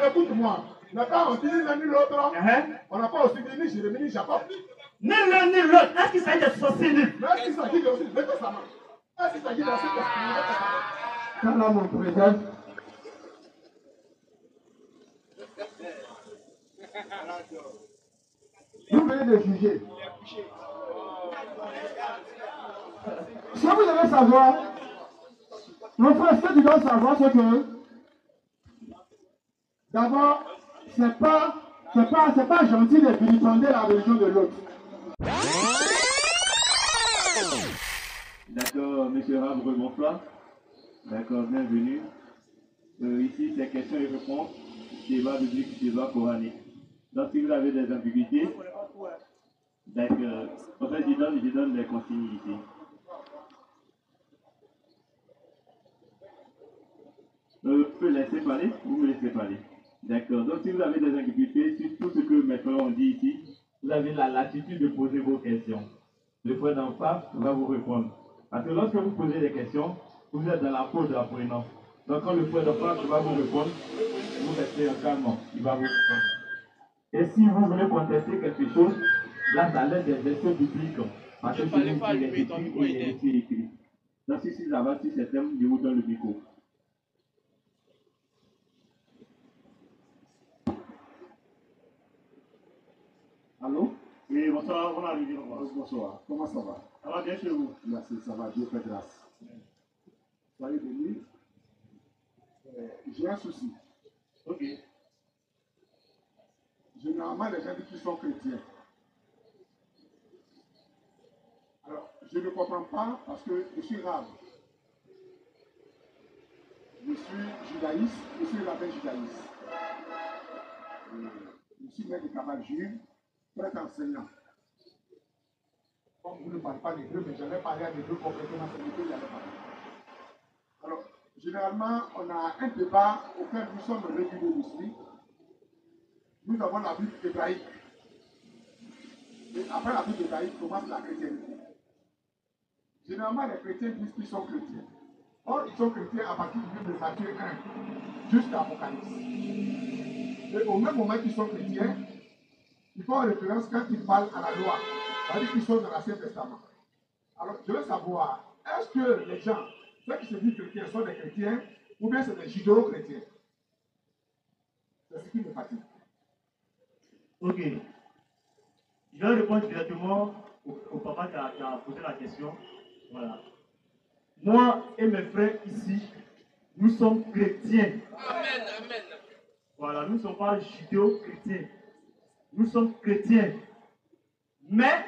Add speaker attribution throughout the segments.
Speaker 1: écoute-moi. D'accord, on dit l'un ni l'autre. On n'a pas aussi dit ni Jérémie ni Jacob.
Speaker 2: Ni l'un ni l'autre. Est-ce qu'il s'agit de sorciers?
Speaker 1: Mais est-ce qu'il s'agit de l'Ancien Testament? Est-ce qu'il s'agit de l'Ancien Testament?
Speaker 3: Quand là, mon président. Vous venez de juger. Ce que vous devez savoir, mon frère, ce que tu dois savoir, c'est que d'abord, c'est pas gentil de vilipender la religion de l'autre.
Speaker 4: D'accord, monsieur Rabre, bonsoir. D'accord, bienvenue. Ici, c'est questions et réponses, débat biblique, débat coranique. Donc, si vous avez des ambiguïtés, d'accord. En fait, je donne des consignes ici. Vous pouvez laisser parler, vous me laissez parler. D'accord. Donc, si vous avez des ambiguïtés sur tout ce que mes frères ont dit ici, vous avez la latitude de poser vos questions. Le frère d'en face va vous répondre. Parce que lorsque vous posez des questions, vous êtes dans la peau de l'apprenant. Donc, quand le frère d'en face va vous répondre, vous restez calmement. Il va vous répondre. Et si vous voulez contester quelque chose, là, ça laisse des versets bibliques. Parce que c'est une écrit. Donc, si ça va, si c'est thème, je vous donne le micro.
Speaker 1: Allô?
Speaker 5: Oui, bonsoir, on a arrivé.
Speaker 1: Bonsoir, comment ça va?
Speaker 5: Ça va bien chez vous?
Speaker 1: Merci, ça va, Dieu fait grâce. Soyez bénis. J'ai un souci.
Speaker 5: Ok.
Speaker 1: Généralement, les gens qui sont chrétiens. Alors, je ne comprends pas parce que je suis arabe. Je suis judaïste, je suis rabbin judaïste. Je suis maître de cabale juive, prêtre enseignant. Comme vous ne parlez pas d'hébreu, mais j'allais parler à l'hébreu complètement, c'est l'hébreu que j'allais parler. Alors, généralement, on a un débat auquel nous sommes réguliers ici. Nous avons la Bible hébraïque. Et après la Bible hébraïque commence la chrétienté. Généralement, les chrétiens disent qu'ils sont chrétiens. Or, ils sont chrétiens à partir du livre de Matthieu 1 jusqu'à Apocalypse. Et au même moment qu'ils sont chrétiens, ils font référence quand ils parlent à la loi. C'est-à-dire qu'ils sont dans l'Ancien Testament. Alors, je veux savoir, est-ce que les gens, ceux qui se disent chrétiens, sont des chrétiens ou bien c'est des judéo-chrétiens? C'est ce qui me fatigue.
Speaker 5: Ok. Je vais répondre directement au papa qui a posé la question. Voilà. Moi et mes frères ici, nous sommes chrétiens.
Speaker 6: Amen, amen.
Speaker 5: Voilà, nous ne sommes pas judéo-chrétiens. Nous sommes chrétiens. Mais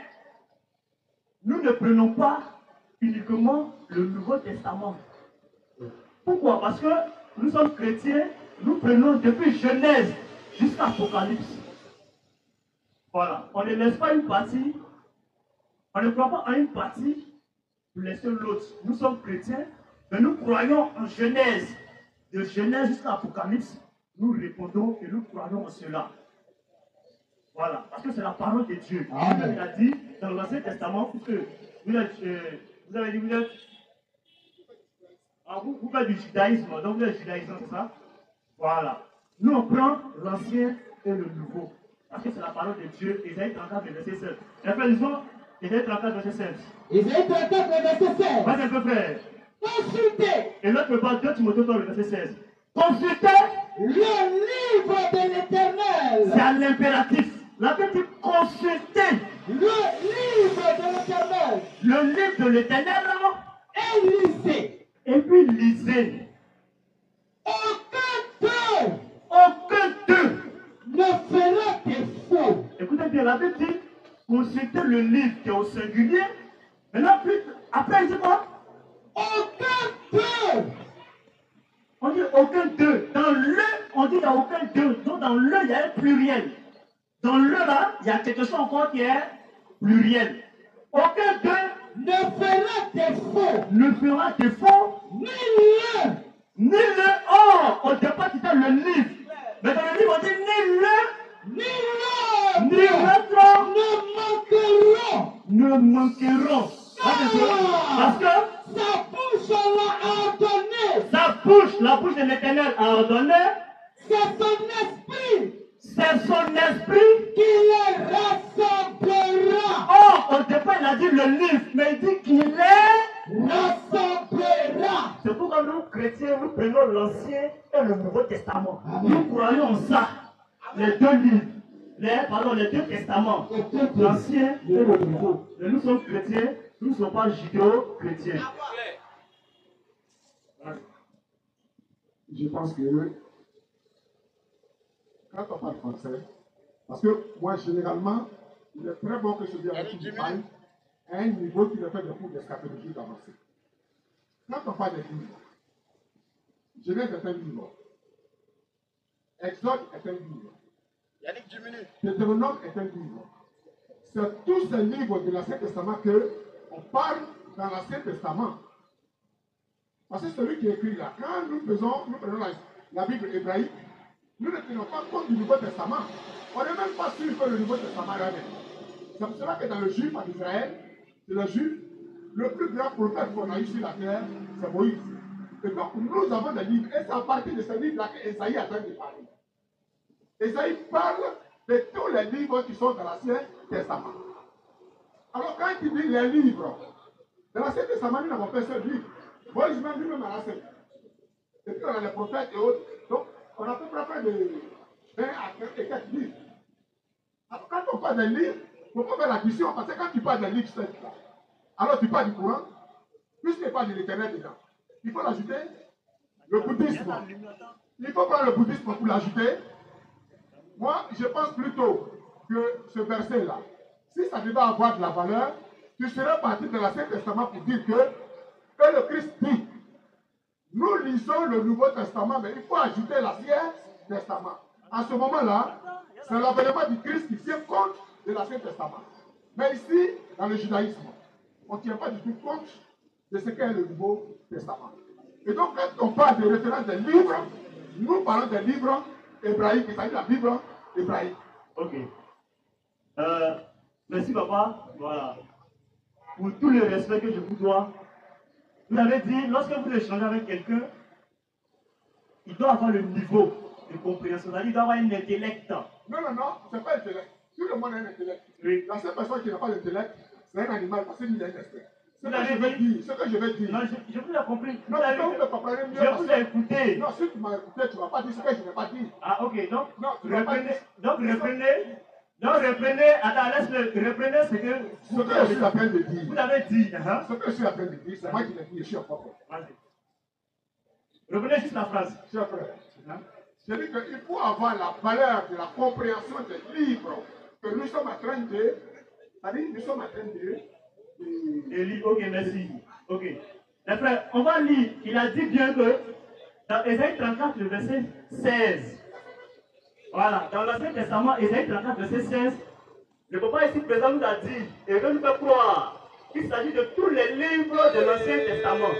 Speaker 5: nous ne prenons pas uniquement le Nouveau Testament. Pourquoi? Parce que nous sommes chrétiens, nous prenons depuis Genèse jusqu'à Apocalypse. Voilà, on ne laisse pas une partie, on ne croit pas en une partie pour laisser l'autre. Nous sommes chrétiens, mais nous croyons en Genèse. De Genèse jusqu'à Apocalypse, nous répondons et nous croyons en cela. Voilà, parce que c'est la parole de Dieu. Amen. Il a dit dans l'Ancien Testament, puisque vous avez dit, vous faites du judaïsme, donc vous êtes judaïsme, c'est ça? Voilà. Nous, on prend l'Ancien et le Nouveau. Parce que c'est la parole de Dieu. Ésaïe 34, verset 16. Lisons Ésaïe 34, verset 16.
Speaker 3: Ésaïe 34, verset 16.
Speaker 5: Vas-y un peu, frère.
Speaker 3: Consultez.
Speaker 5: Et l'autre peut pas, 2 Timothée, le verset 16. Consultez
Speaker 3: le livre de l'Éternel.
Speaker 5: C'est à l'impératif. La Bible dit consultez
Speaker 3: le livre de l'Éternel.
Speaker 5: Le livre de l'Éternel.
Speaker 3: Et lisez.
Speaker 5: Et puis lisez. Aucun d'eux
Speaker 3: ne fera défaut.
Speaker 5: Écoutez bien, la Bible dit consultez le livre qui est au singulier. Maintenant, après, il dit quoi?
Speaker 3: Aucun d'eux.
Speaker 5: On dit aucun d'eux. Dans le, on dit qu'il n'y a aucun d'eux. Donc dans le, il y a un pluriel. Dans le là, il y a quelque chose encore qui est pluriel. Aucun d'eux
Speaker 3: ne fera défaut.
Speaker 5: Ne fera défaut.
Speaker 3: Ni le.
Speaker 5: Ni le. Oh, au départ, c'était le livre. Mais dans le livre, on dit ni le.
Speaker 3: Ni le.
Speaker 5: Ni l'autre.
Speaker 3: Ne manqueront.
Speaker 5: Ne manqueront. Parce que
Speaker 3: sa bouche l'a ordonné.
Speaker 5: Sa bouche, la bouche de l'Éternel a ordonné.
Speaker 3: C'est son esprit
Speaker 5: C'est son esprit
Speaker 3: qui les rassemblera.
Speaker 5: Oh, au départ, il a dit le livre, mais il dit qu'il est.
Speaker 3: Rassemblera.
Speaker 5: C'est pourquoi nous, chrétiens, nous prenons l'Ancien et le Nouveau Testament.
Speaker 3: Amen.
Speaker 5: Nous croyons en ça. Les deux livres. Les deux testaments. L'Ancien et le Nouveau. Et nous sommes chrétiens, nous ne sommes pas judéo-chrétiens.
Speaker 1: Je pense que quand on parle français, parce que moi, généralement, il est très bon que celui avec qui je parle à un niveau qui ne fait de cours d'escatologie avancée. Quand on parle des livres, Genèse est un livre, Exode est un livre, Deutéronome est un livre. C'est tous ces livres de l'Ancien Testament qu'on parle dans l'Ancien Testament. Parce que celui qui écrit là, quand nous prenons la Bible hébraïque, nous ne tenons pas compte du Nouveau Testament. On n'est même pas sûr que le Nouveau Testament est là. C'est pour cela que dans le Juif en Israël, c'est le Juif, le plus grand prophète qu'on a eu sur la terre, c'est Moïse. Et donc nous avons des livres, et c'est à partir de ces livres-là qu'Ésaïe a train de parler. Ésaïe parle de tous les livres qui sont dans l'Ancien Testament. Alors quand il dit les livres, dans l'Ancien Testament, nous n'avons pas ce livre. Moïse même lui-même a lancé. Et puis on a les prophètes et autres. Donc on a à peu près de 20 à quelques livres. Alors quand on parle des livres, il ne faut pas faire l'addition, parce que quand tu parles des livres, c'est ça. Alors tu parles du Coran, puisqu'il parle de l'Éternel dedans. Il faut l'ajouter le bouddhisme. Il faut prendre le bouddhisme pour l'ajouter. Moi, je pense plutôt que ce verset-là, si ça devait avoir de la valeur, tu serais parti de l'Ancien Testament pour dire que le Christ dit. Nous lisons le Nouveau Testament, mais il faut ajouter l'Ancien Testament. À ce moment-là, c'est l'avènement du Christ qui tient compte de l'Ancien Testament. Mais ici, dans le judaïsme, on ne tient pas du tout compte de ce qu'est le Nouveau Testament. Et donc, quand on parle de référence des livres, nous parlons des livres hébraïques, c'est-à-dire la Bible hébraïque.
Speaker 5: Ok. Merci, papa. Voilà. Pour tout le respect que je vous dois, vous avez dit, lorsque vous échangez avec quelqu'un, il doit avoir le niveau de compréhension, c'est-à-dire il doit avoir un intellect.
Speaker 1: Non, c'est pas intellect. Tout le monde a un intellect.
Speaker 5: Oui.
Speaker 1: La seule personne qui n'a pas d'intellect, c'est un animal, parce qu'il a un esprit.
Speaker 5: Vous l'avez dit.
Speaker 1: Ce que je vais dire.
Speaker 5: Non, je vous ai compris.
Speaker 1: Non, vous me comprenez mieux.
Speaker 5: Je vous ai écouté.
Speaker 1: Non, si tu m'as écouté, tu ne vas pas dire ce que je n'ai pas dit.
Speaker 5: Ah, ok. Donc,
Speaker 1: Non, tu vas pas dire.
Speaker 5: reprenez, attends, laisse-le, reprenez ce que
Speaker 1: je suis en train de dire.
Speaker 5: Vous avez dit.
Speaker 1: Ce que je suis en train de dire, c'est moi qui l'ai dit, je suis en propre.
Speaker 5: Vas-y. Reprenez juste la phrase.
Speaker 1: Cher frère, je dis qu'il faut avoir la valeur de la compréhension des livres que nous sommes en train de. C'est-à-dire, nous sommes en train de.
Speaker 5: Ok, merci. Ok. Les frères, on va lire. Il a dit bien que dans Ésaïe 34, le verset 16. Voilà, dans l'Ancien Testament, Ésaïe 34, verset 16, le papa ici présent nous a dit, et veut nous faire croire qu'il s'agit de tous les livres de l'Ancien Testament.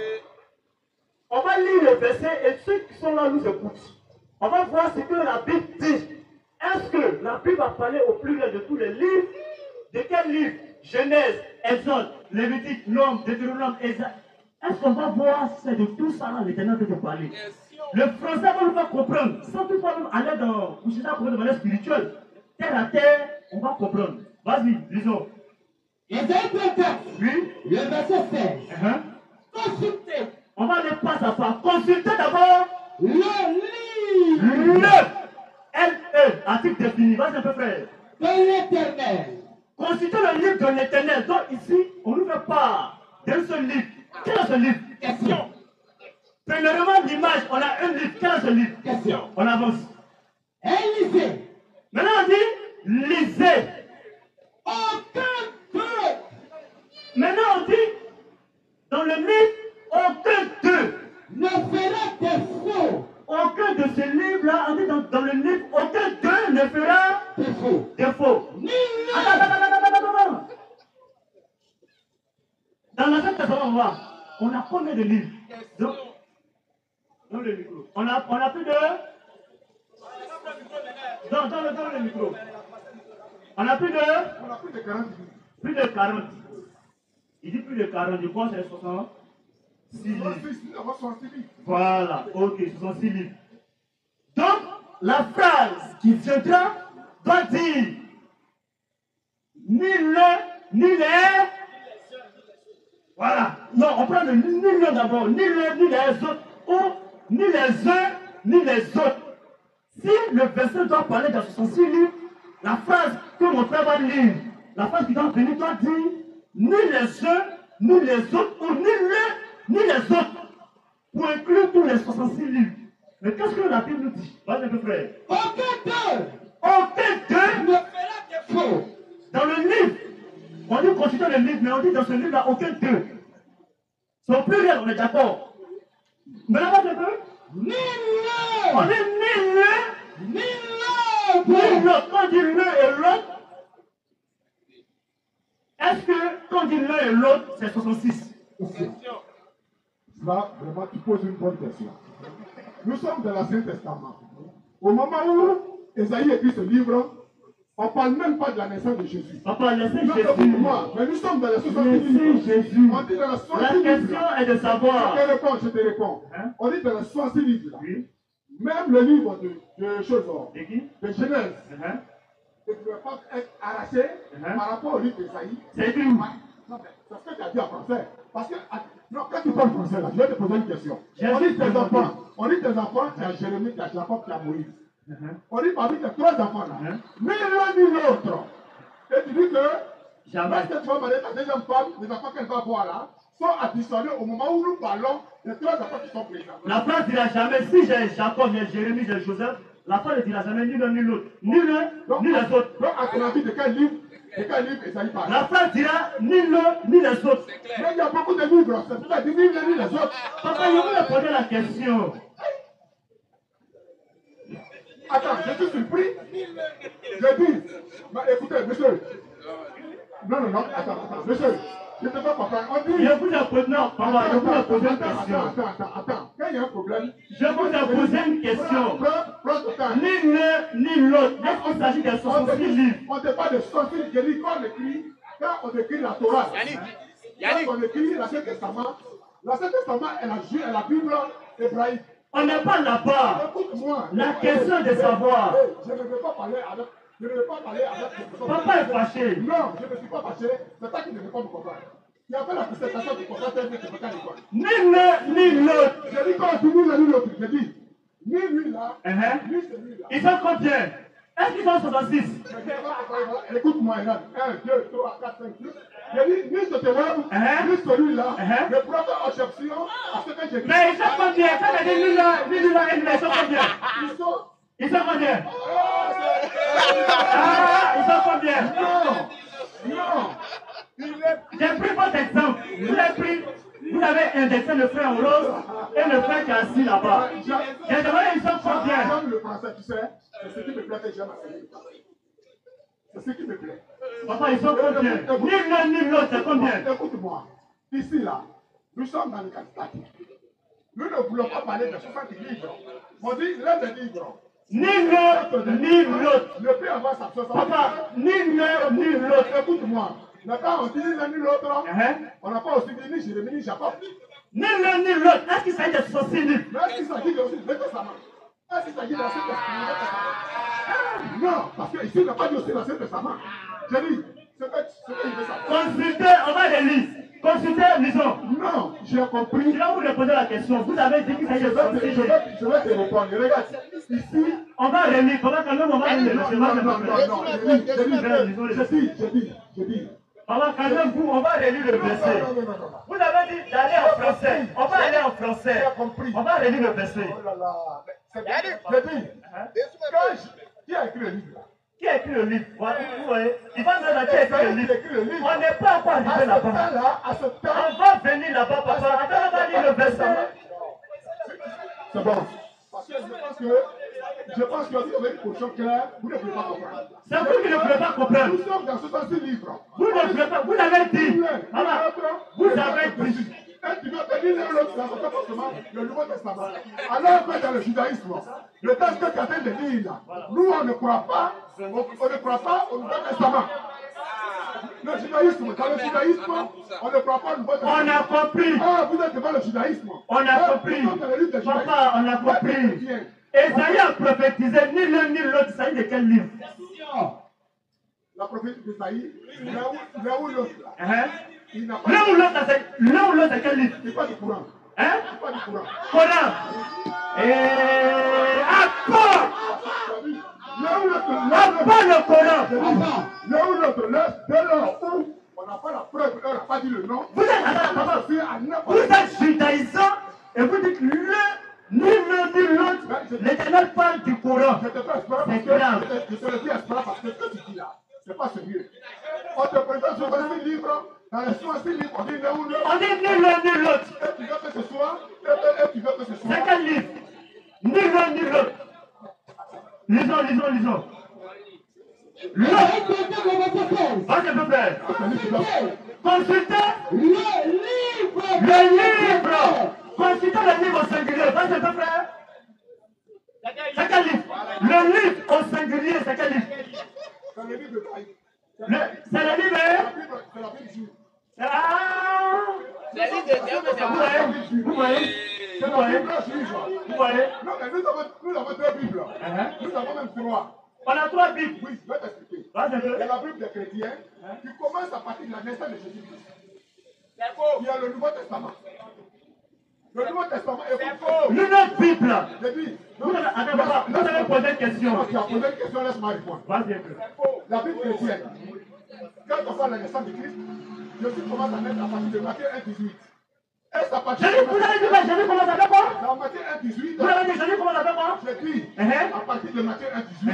Speaker 5: On va lire le verset et ceux qui sont là nous écoutent. On va voir ce que la Bible dit. Est-ce que la Bible va parler au pluriel de tous les livres? De quel livre? Genèse, Exode, Lévitique, Nombre, Deutéronome, Ésaïe. Est-ce qu'on va voir si c'est de tout ça là l'Éternel peut te parler? Le français va nous faire comprendre, sans toutefois nous aller dans Kushida pour de manière spirituelle. Terre à terre, on va comprendre. Vas-y, lisons.
Speaker 3: Ésaïe 34,
Speaker 5: Oui.
Speaker 3: le verset 16. Consultez.
Speaker 5: On va aller pas à pas. Consultez d'abord
Speaker 3: le livre.
Speaker 5: Le L-E, article défini. Vas-y un peu frère.
Speaker 3: De l'Éternel.
Speaker 5: Consultez le livre de l'Éternel. Donc ici, on nous fait part d'un seul livre. Quel est ce livre?
Speaker 3: Question.
Speaker 5: Premièrement, l'image, on a un livre. Quel est ce livre?
Speaker 3: Question.
Speaker 5: On avance.
Speaker 3: Lisez.
Speaker 5: Maintenant, on dit, lisez.
Speaker 3: Aucun d'eux.
Speaker 5: Maintenant, on dit, dans le livre, aucun d'eux
Speaker 3: ne fera défaut.
Speaker 5: Aucun de ces livres-là, on dit dans le livre, aucun d'eux ne fera défaut.
Speaker 3: Ni
Speaker 5: Attends. Dans l'Ancien Testament, on a combien de livres? Donc, dans le micro. On a plus de. Dans le micro. On a plus de
Speaker 1: 40 livres.
Speaker 5: Plus de 40. Il dit plus de 40, je crois que c'est 66 livres. Voilà, ok, 66 livres. Donc, la phrase qui viendra doit dire ni l'un, ni les. Voilà. Non, on prend le ni l'un d'abord, ni l'un, ni les autres, ou ni les uns, ni les autres. Si le verset doit parler dans 66 livres, la phrase que mon frère va lire, la phrase qui doit venir doit dire ni les uns, ni les autres, ou ni l'un, ni les autres, pour inclure tous les 66 livres. Mais qu'est-ce que la Bible nous dit? Vas-y, mon frère. Aucun d'eux
Speaker 3: ne fera défaut.
Speaker 5: dans le livre. On dit consulter le livre, mais on dit dans ce livre-là, aucun d'eux. C'est au pluriel, on est d'accord. Mais là, un peu.
Speaker 3: Ni
Speaker 5: On
Speaker 3: l'un,
Speaker 5: dit ni l'un,
Speaker 3: ni
Speaker 5: ni
Speaker 3: l'autre.
Speaker 5: l'autre. Quand on dit l'un et l'autre, est-ce que quand on dit l'un et l'autre, c'est 66?
Speaker 1: Là, vraiment, tu poses une bonne question. Nous sommes dans l'Ancien Testament. Au moment où Esaïe écrit ce livre, on ne parle même pas de la naissance de Jésus.
Speaker 5: Papa, laissez
Speaker 1: Non,
Speaker 5: Jésus.
Speaker 1: moi, mais nous sommes dans la 70
Speaker 5: Laissez
Speaker 1: livres.
Speaker 5: Jésus.
Speaker 1: On dit dans la
Speaker 5: La
Speaker 1: 70
Speaker 5: question
Speaker 1: livres.
Speaker 5: est de savoir.
Speaker 1: Je te réponds.
Speaker 5: Hein?
Speaker 1: On dit dans la 66 livres.
Speaker 5: Oui.
Speaker 1: Même le livre de choses,
Speaker 5: Et qui?
Speaker 1: de Genèse,
Speaker 5: Uh-huh.
Speaker 1: ne peut pas être arraché par rapport au livre d'Esaïe.
Speaker 5: C'est écrit où?
Speaker 1: Non, mais c'est ce que tu as dit en français. Parce que, non, quand tu parles français, là, je vais te poser une question.
Speaker 5: J'ai
Speaker 1: On dit tes
Speaker 5: demandé.
Speaker 1: enfants, tu as Jérémie, tu as Jacob, tu as Moïse.
Speaker 5: Uh-huh.
Speaker 1: On dit parmi tes trois enfants là,
Speaker 5: Hein?
Speaker 1: ni l'un ni l'autre. Et tu dis que
Speaker 5: Jamais.
Speaker 1: lorsque tu vas marier ta deuxième femme, les enfants qu'elle va avoir là sont additionnés au moment où nous parlons des trois enfants qui sont présents.
Speaker 5: La phrase ne dira jamais, si j'ai Jacob, j'ai Jérémie, j'ai Joseph, la phrase ne dira jamais ni l'un ni l'autre. Ni l'un,
Speaker 1: Donc,
Speaker 5: ni les autres.
Speaker 1: donc, à ton avis, de quel livre Esaïe parle?
Speaker 5: La phrase dira ni l'un, ni les autres.
Speaker 1: Mais il y a beaucoup de livres, c'est pour ça que ni l'un ni les autres.
Speaker 5: Papa, je vous poser la question.
Speaker 1: Attends, je suis surpris. Je dis, mais écoutez, monsieur. Non, attends, monsieur. Je ne peux pas comprendre. On dit.
Speaker 5: Je vous ai posé, non, papa, je vous ai posé une
Speaker 1: Attends.
Speaker 5: question.
Speaker 1: Quand il y a un problème.
Speaker 5: Je vous ai posé une question.
Speaker 1: Prends ton temps.
Speaker 5: Ni l'un, ni l'autre. Est-ce qu'il s'agit des 66 livres?
Speaker 1: On ne pas de 66 livres. Quand on écrit la Torah, quand on écrit l'Ancien Testament est la Bible hébraïque.
Speaker 5: On n'est pas là-bas.
Speaker 1: Écoute-moi.
Speaker 5: La question est de savoir.
Speaker 1: Je ne veux pas parler avec. Je ne veux pas parler avec.
Speaker 5: Papa est fâché.
Speaker 1: Non, je ne suis pas fâché. C'est toi qui ne veux pas me comprendre. Il y a pas la dissertation du comprendre que tu ne veux pas l'école.
Speaker 5: Ni l'un, ni l'autre.
Speaker 1: Je dis quand tu dis l'un ni l'autre, je dis ni lui là,
Speaker 5: Uh-huh.
Speaker 1: ni celui là.
Speaker 5: Ils sont combien? Est-ce qu'ils sont 66?
Speaker 1: Écoute-moi, regarde. 1, 2, 3, 4, 5, 6. Je dis ni ce terrain,
Speaker 5: Uh-huh.
Speaker 1: ni celui-là.
Speaker 5: Uh-huh.
Speaker 1: Ne prends pas exception à ce que j'ai dit.
Speaker 5: Mais ils sont combien? Ça veut dire ni l'un, ni l'un, ni l'un, ils sont combien?
Speaker 1: Ils sont.
Speaker 5: Ils sont combien?
Speaker 1: Oh,
Speaker 5: Ah, ils sont combien?
Speaker 1: non.
Speaker 5: J'ai pris votre exemple. Vous avez indexé le frère en rose et le frère qui est assis là-bas. J'ai demandé, ils sont combien?
Speaker 1: J'aime le français, tu sais. C'est ce qui me plaît que j'aime enseigner. C'est ce qui me plaît.
Speaker 5: Papa, ils sont combien? Ni l'un, ni l'autre, c'est combien?
Speaker 1: Écoute-moi. Ici, là, nous sommes dans le quantitatif. Nous ne voulons pas parler de 60 livres. On dit l'un des livres.
Speaker 5: Ni l'un, ni l'autre.
Speaker 1: Ne peut avoir sa 60.
Speaker 5: Papa, ni l'un, ni l'autre.
Speaker 1: Écoute-moi. D'accord, on dit l'un ni l'autre.
Speaker 5: Uh-huh.
Speaker 1: On n'a pas aussi dit ni Jérémie ni Jacob.
Speaker 5: Ni l'un, ni l'autre. Est-ce qu'il s'agit de 66 livres?
Speaker 1: Mais est-ce qu'il s'agit de l'Ancien Testament? Est-ce qu'il s'agit de l'Ancien Testament? Non, parce qu'ici, il n'a pas dit aussi l'Ancien Testament. J'ai dit, c'est ce qu'il veut savoir.
Speaker 5: Consultez, on va les lire. Consultez, lisons.
Speaker 1: Non, j'ai compris.
Speaker 5: Je vais vous reposer la question. Vous avez dit qu'il s'agit de 66 livres.
Speaker 1: Je vais te répondre. Regarde, ici,
Speaker 5: On va relire. Comment quand même on va relire le schéma de
Speaker 1: je dis.
Speaker 5: Papa, quand même vous, on va relire le verset.
Speaker 1: Non.
Speaker 5: Vous avez dit d'aller en français. On va aller en français.
Speaker 1: J'ai compris.
Speaker 5: On va relire le verset.
Speaker 1: Oh là là. Je dis, qui a écrit le livre?
Speaker 5: Qui a écrit le livre? Vous voyez? Il va nous dire qui a écrit le livre. On n'est pas encore arrivé là-bas.
Speaker 1: À ce temps,
Speaker 5: On va venir là-bas, papa. Attends, on va lire le verset.
Speaker 1: c'est bon. Parce que je pense que vous avez une position claire, vous ne pouvez pas comprendre.
Speaker 5: C'est vous qui ne pouvez pas comprendre.
Speaker 1: Nous sommes dans 66 livres.
Speaker 5: Vous ne pouvez pas. Vous l'avez dit. Maman, vous avez dit.
Speaker 1: Et tu dois te dire l'autre, c'est pas forcément le Nouveau Testament. Alors que dans le judaïsme, le texte que tu as train de lire là, nous on ne croit pas au Nouveau Testament. Le judaïsme, dans le judaïsme, on ne croit pas au Nouveau Testament.
Speaker 5: On a compris.
Speaker 1: Ah, vous êtes devant le judaïsme.
Speaker 5: On a compris. Papa, on a compris.
Speaker 2: Esaïe a prophétisé ni l'un ni l'autre. Il s'agit de quel livre?
Speaker 1: La prophétie d'Esaïe, l'un ou l'autre là. Il n'a pas.
Speaker 2: L'un ou l'autre, c'est quel livre?
Speaker 1: C'est pas du Coran.
Speaker 2: Hein?
Speaker 1: C'est pas du Coran.
Speaker 2: Coran. Et apporte.
Speaker 1: L'un ou l'autre.
Speaker 2: Apporte le Coran.
Speaker 1: L'un ou l'autre. Dès lors où on n'a pas la preuve, on n'a pas dit le nom.
Speaker 2: Vous êtes judaïsant et vous dites ni l'un ni l'autre. L'Éternel parle du Coran.
Speaker 1: Je te fais espérer
Speaker 2: C'est grave.
Speaker 1: je te le dis espérer parce que ce que tu dis là, c'est pas sérieux. On te présente sur 26 livres, dans les 66 livres, on dit l'un ou l'autre.
Speaker 2: On dit ni l'un ni l'autre.
Speaker 1: Et tu veux que ce soit, et tu veux que ce soit.
Speaker 2: C'est quel livre? Ni l'un ni l'autre. Lisons. Vas-y, peu frère. Consultez le livre. Consultez le livre au singulier. Vas-y, peu frère. C'est quel livre? Le livre au singulier, c'est quel livre?
Speaker 1: C'est le livre de Taï.
Speaker 2: C'est le livre,
Speaker 1: C'est la Bible juive.
Speaker 2: Vous voyez?
Speaker 1: C'est la Bible juive.
Speaker 2: Vous voyez?
Speaker 1: Non, mais nous avons deux Bibles. Nous avons même trois.
Speaker 2: On a trois Bibles.
Speaker 1: Oui, je vais t'expliquer.
Speaker 2: Vas-y,
Speaker 1: Il y a la Bible des chrétiens qui commence à partir de la naissance de Jésus-Christ. Il y a le Nouveau Testament. Le Nouveau Testament est faux.
Speaker 2: Notre Bible.
Speaker 1: J'ai dit.
Speaker 2: Vous avez posé une question.
Speaker 1: Non, tu as posé une question, laisse-moi répondre.
Speaker 2: Vas-y un peu.
Speaker 1: La Bible chrétienne, quand on parle de la naissance de Christ, Jésus commence à naître à partir de Matthieu 1,18. Est-ce à partir de
Speaker 2: Vous avez dit que Jésus commence avec quoi?
Speaker 1: dans Matthieu 1,18,
Speaker 2: Vous avez dit Jésus commence avec quoi?
Speaker 1: j'ai dit, à partir de Matthieu 1,18,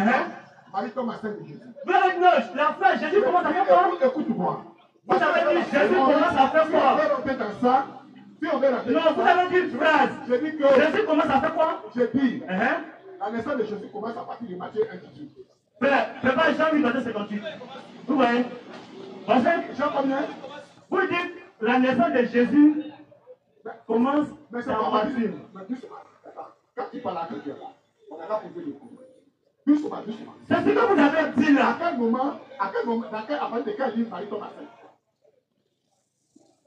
Speaker 1: Marie tombe enceinte de Jésus.
Speaker 2: Vous avez dit la phrase Jésus commence avec quoi?
Speaker 1: Écoute-moi.
Speaker 2: Vous avez dit Jésus commence à faire
Speaker 1: Si on
Speaker 2: quoi?
Speaker 1: veut rentrer dans ça, si on veut rentrer
Speaker 2: Non,
Speaker 1: dans
Speaker 2: vous
Speaker 1: ça,
Speaker 2: avez dit une phrase.
Speaker 1: j'ai dit que,
Speaker 2: Jésus commence à faire quoi?
Speaker 1: j'ai dit, la naissance de Jésus commence à partir de Matthieu 1,18.
Speaker 2: Prépare Jean 8, verset 58. Vous voyez? Parce que
Speaker 1: Jean combien?
Speaker 2: vous dites la naissance de Jésus commence
Speaker 1: Mais c'est
Speaker 2: à
Speaker 1: pas
Speaker 2: partir.
Speaker 1: Mais doucement. Attends. Quand tu parles à quelqu'un là, on a là pour le coup. Doucement.
Speaker 2: C'est ce que vous avez dit là.
Speaker 1: À quel moment, à partir de quel livre Marie tombe enceinte?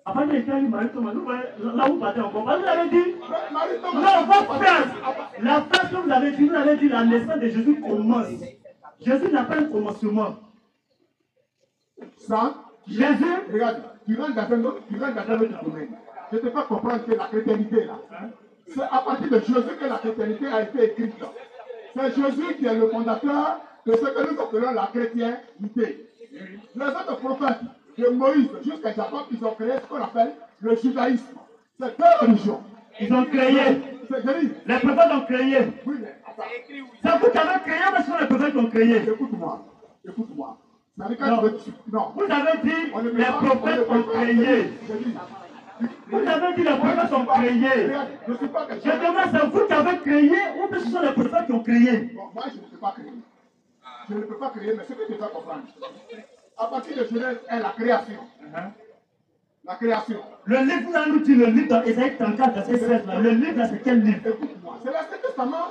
Speaker 2: À partir de quel livre Marie tombe enceinte? Là où vous partez encore. Vous avez dit.
Speaker 1: Marie tombe
Speaker 2: Non, votre phrase. La phrase que vous avez dit la naissance de Jésus commence. Jésus n'a pas un commencement.
Speaker 1: Ça,
Speaker 2: Jésus.
Speaker 1: regarde, tu rentres dans un autre domaine. Je ne te fais comprendre que la chrétienté là, c'est à partir de Jésus que la chrétienté a été écrite. C'est Jésus qui est le fondateur de ce que nous appelons la chrétienté. Les autres prophètes, de Moïse jusqu'à Jacob, ils ont créé ce qu'on appelle le judaïsme. C'est deux religions.
Speaker 2: Ils ont créé. Les prophètes ont créé.
Speaker 1: Oui, mais attends.
Speaker 2: C'est vous qui avez créé, mais ce sont les prophètes qui ont créé.
Speaker 1: Écoute-moi. Non.
Speaker 2: Vous avez dit les prophètes ont créé. Vous avez dit les prophètes ont créé. Je demande, c'est vous qui avez créé ou bien ce sont les prophètes qui ont créé?
Speaker 1: Bon, moi, je ne peux pas créer. Je ne peux pas créer, mais ce que tu dois comprendre. À partir de Genèse est la création. La création.
Speaker 2: Le livre, là, nous dit le livre dans Ésaïe 34, verset 16. Là. Le livre, là, c'est quel livre?
Speaker 1: Écoute-moi, c'est l'Ancien Testament.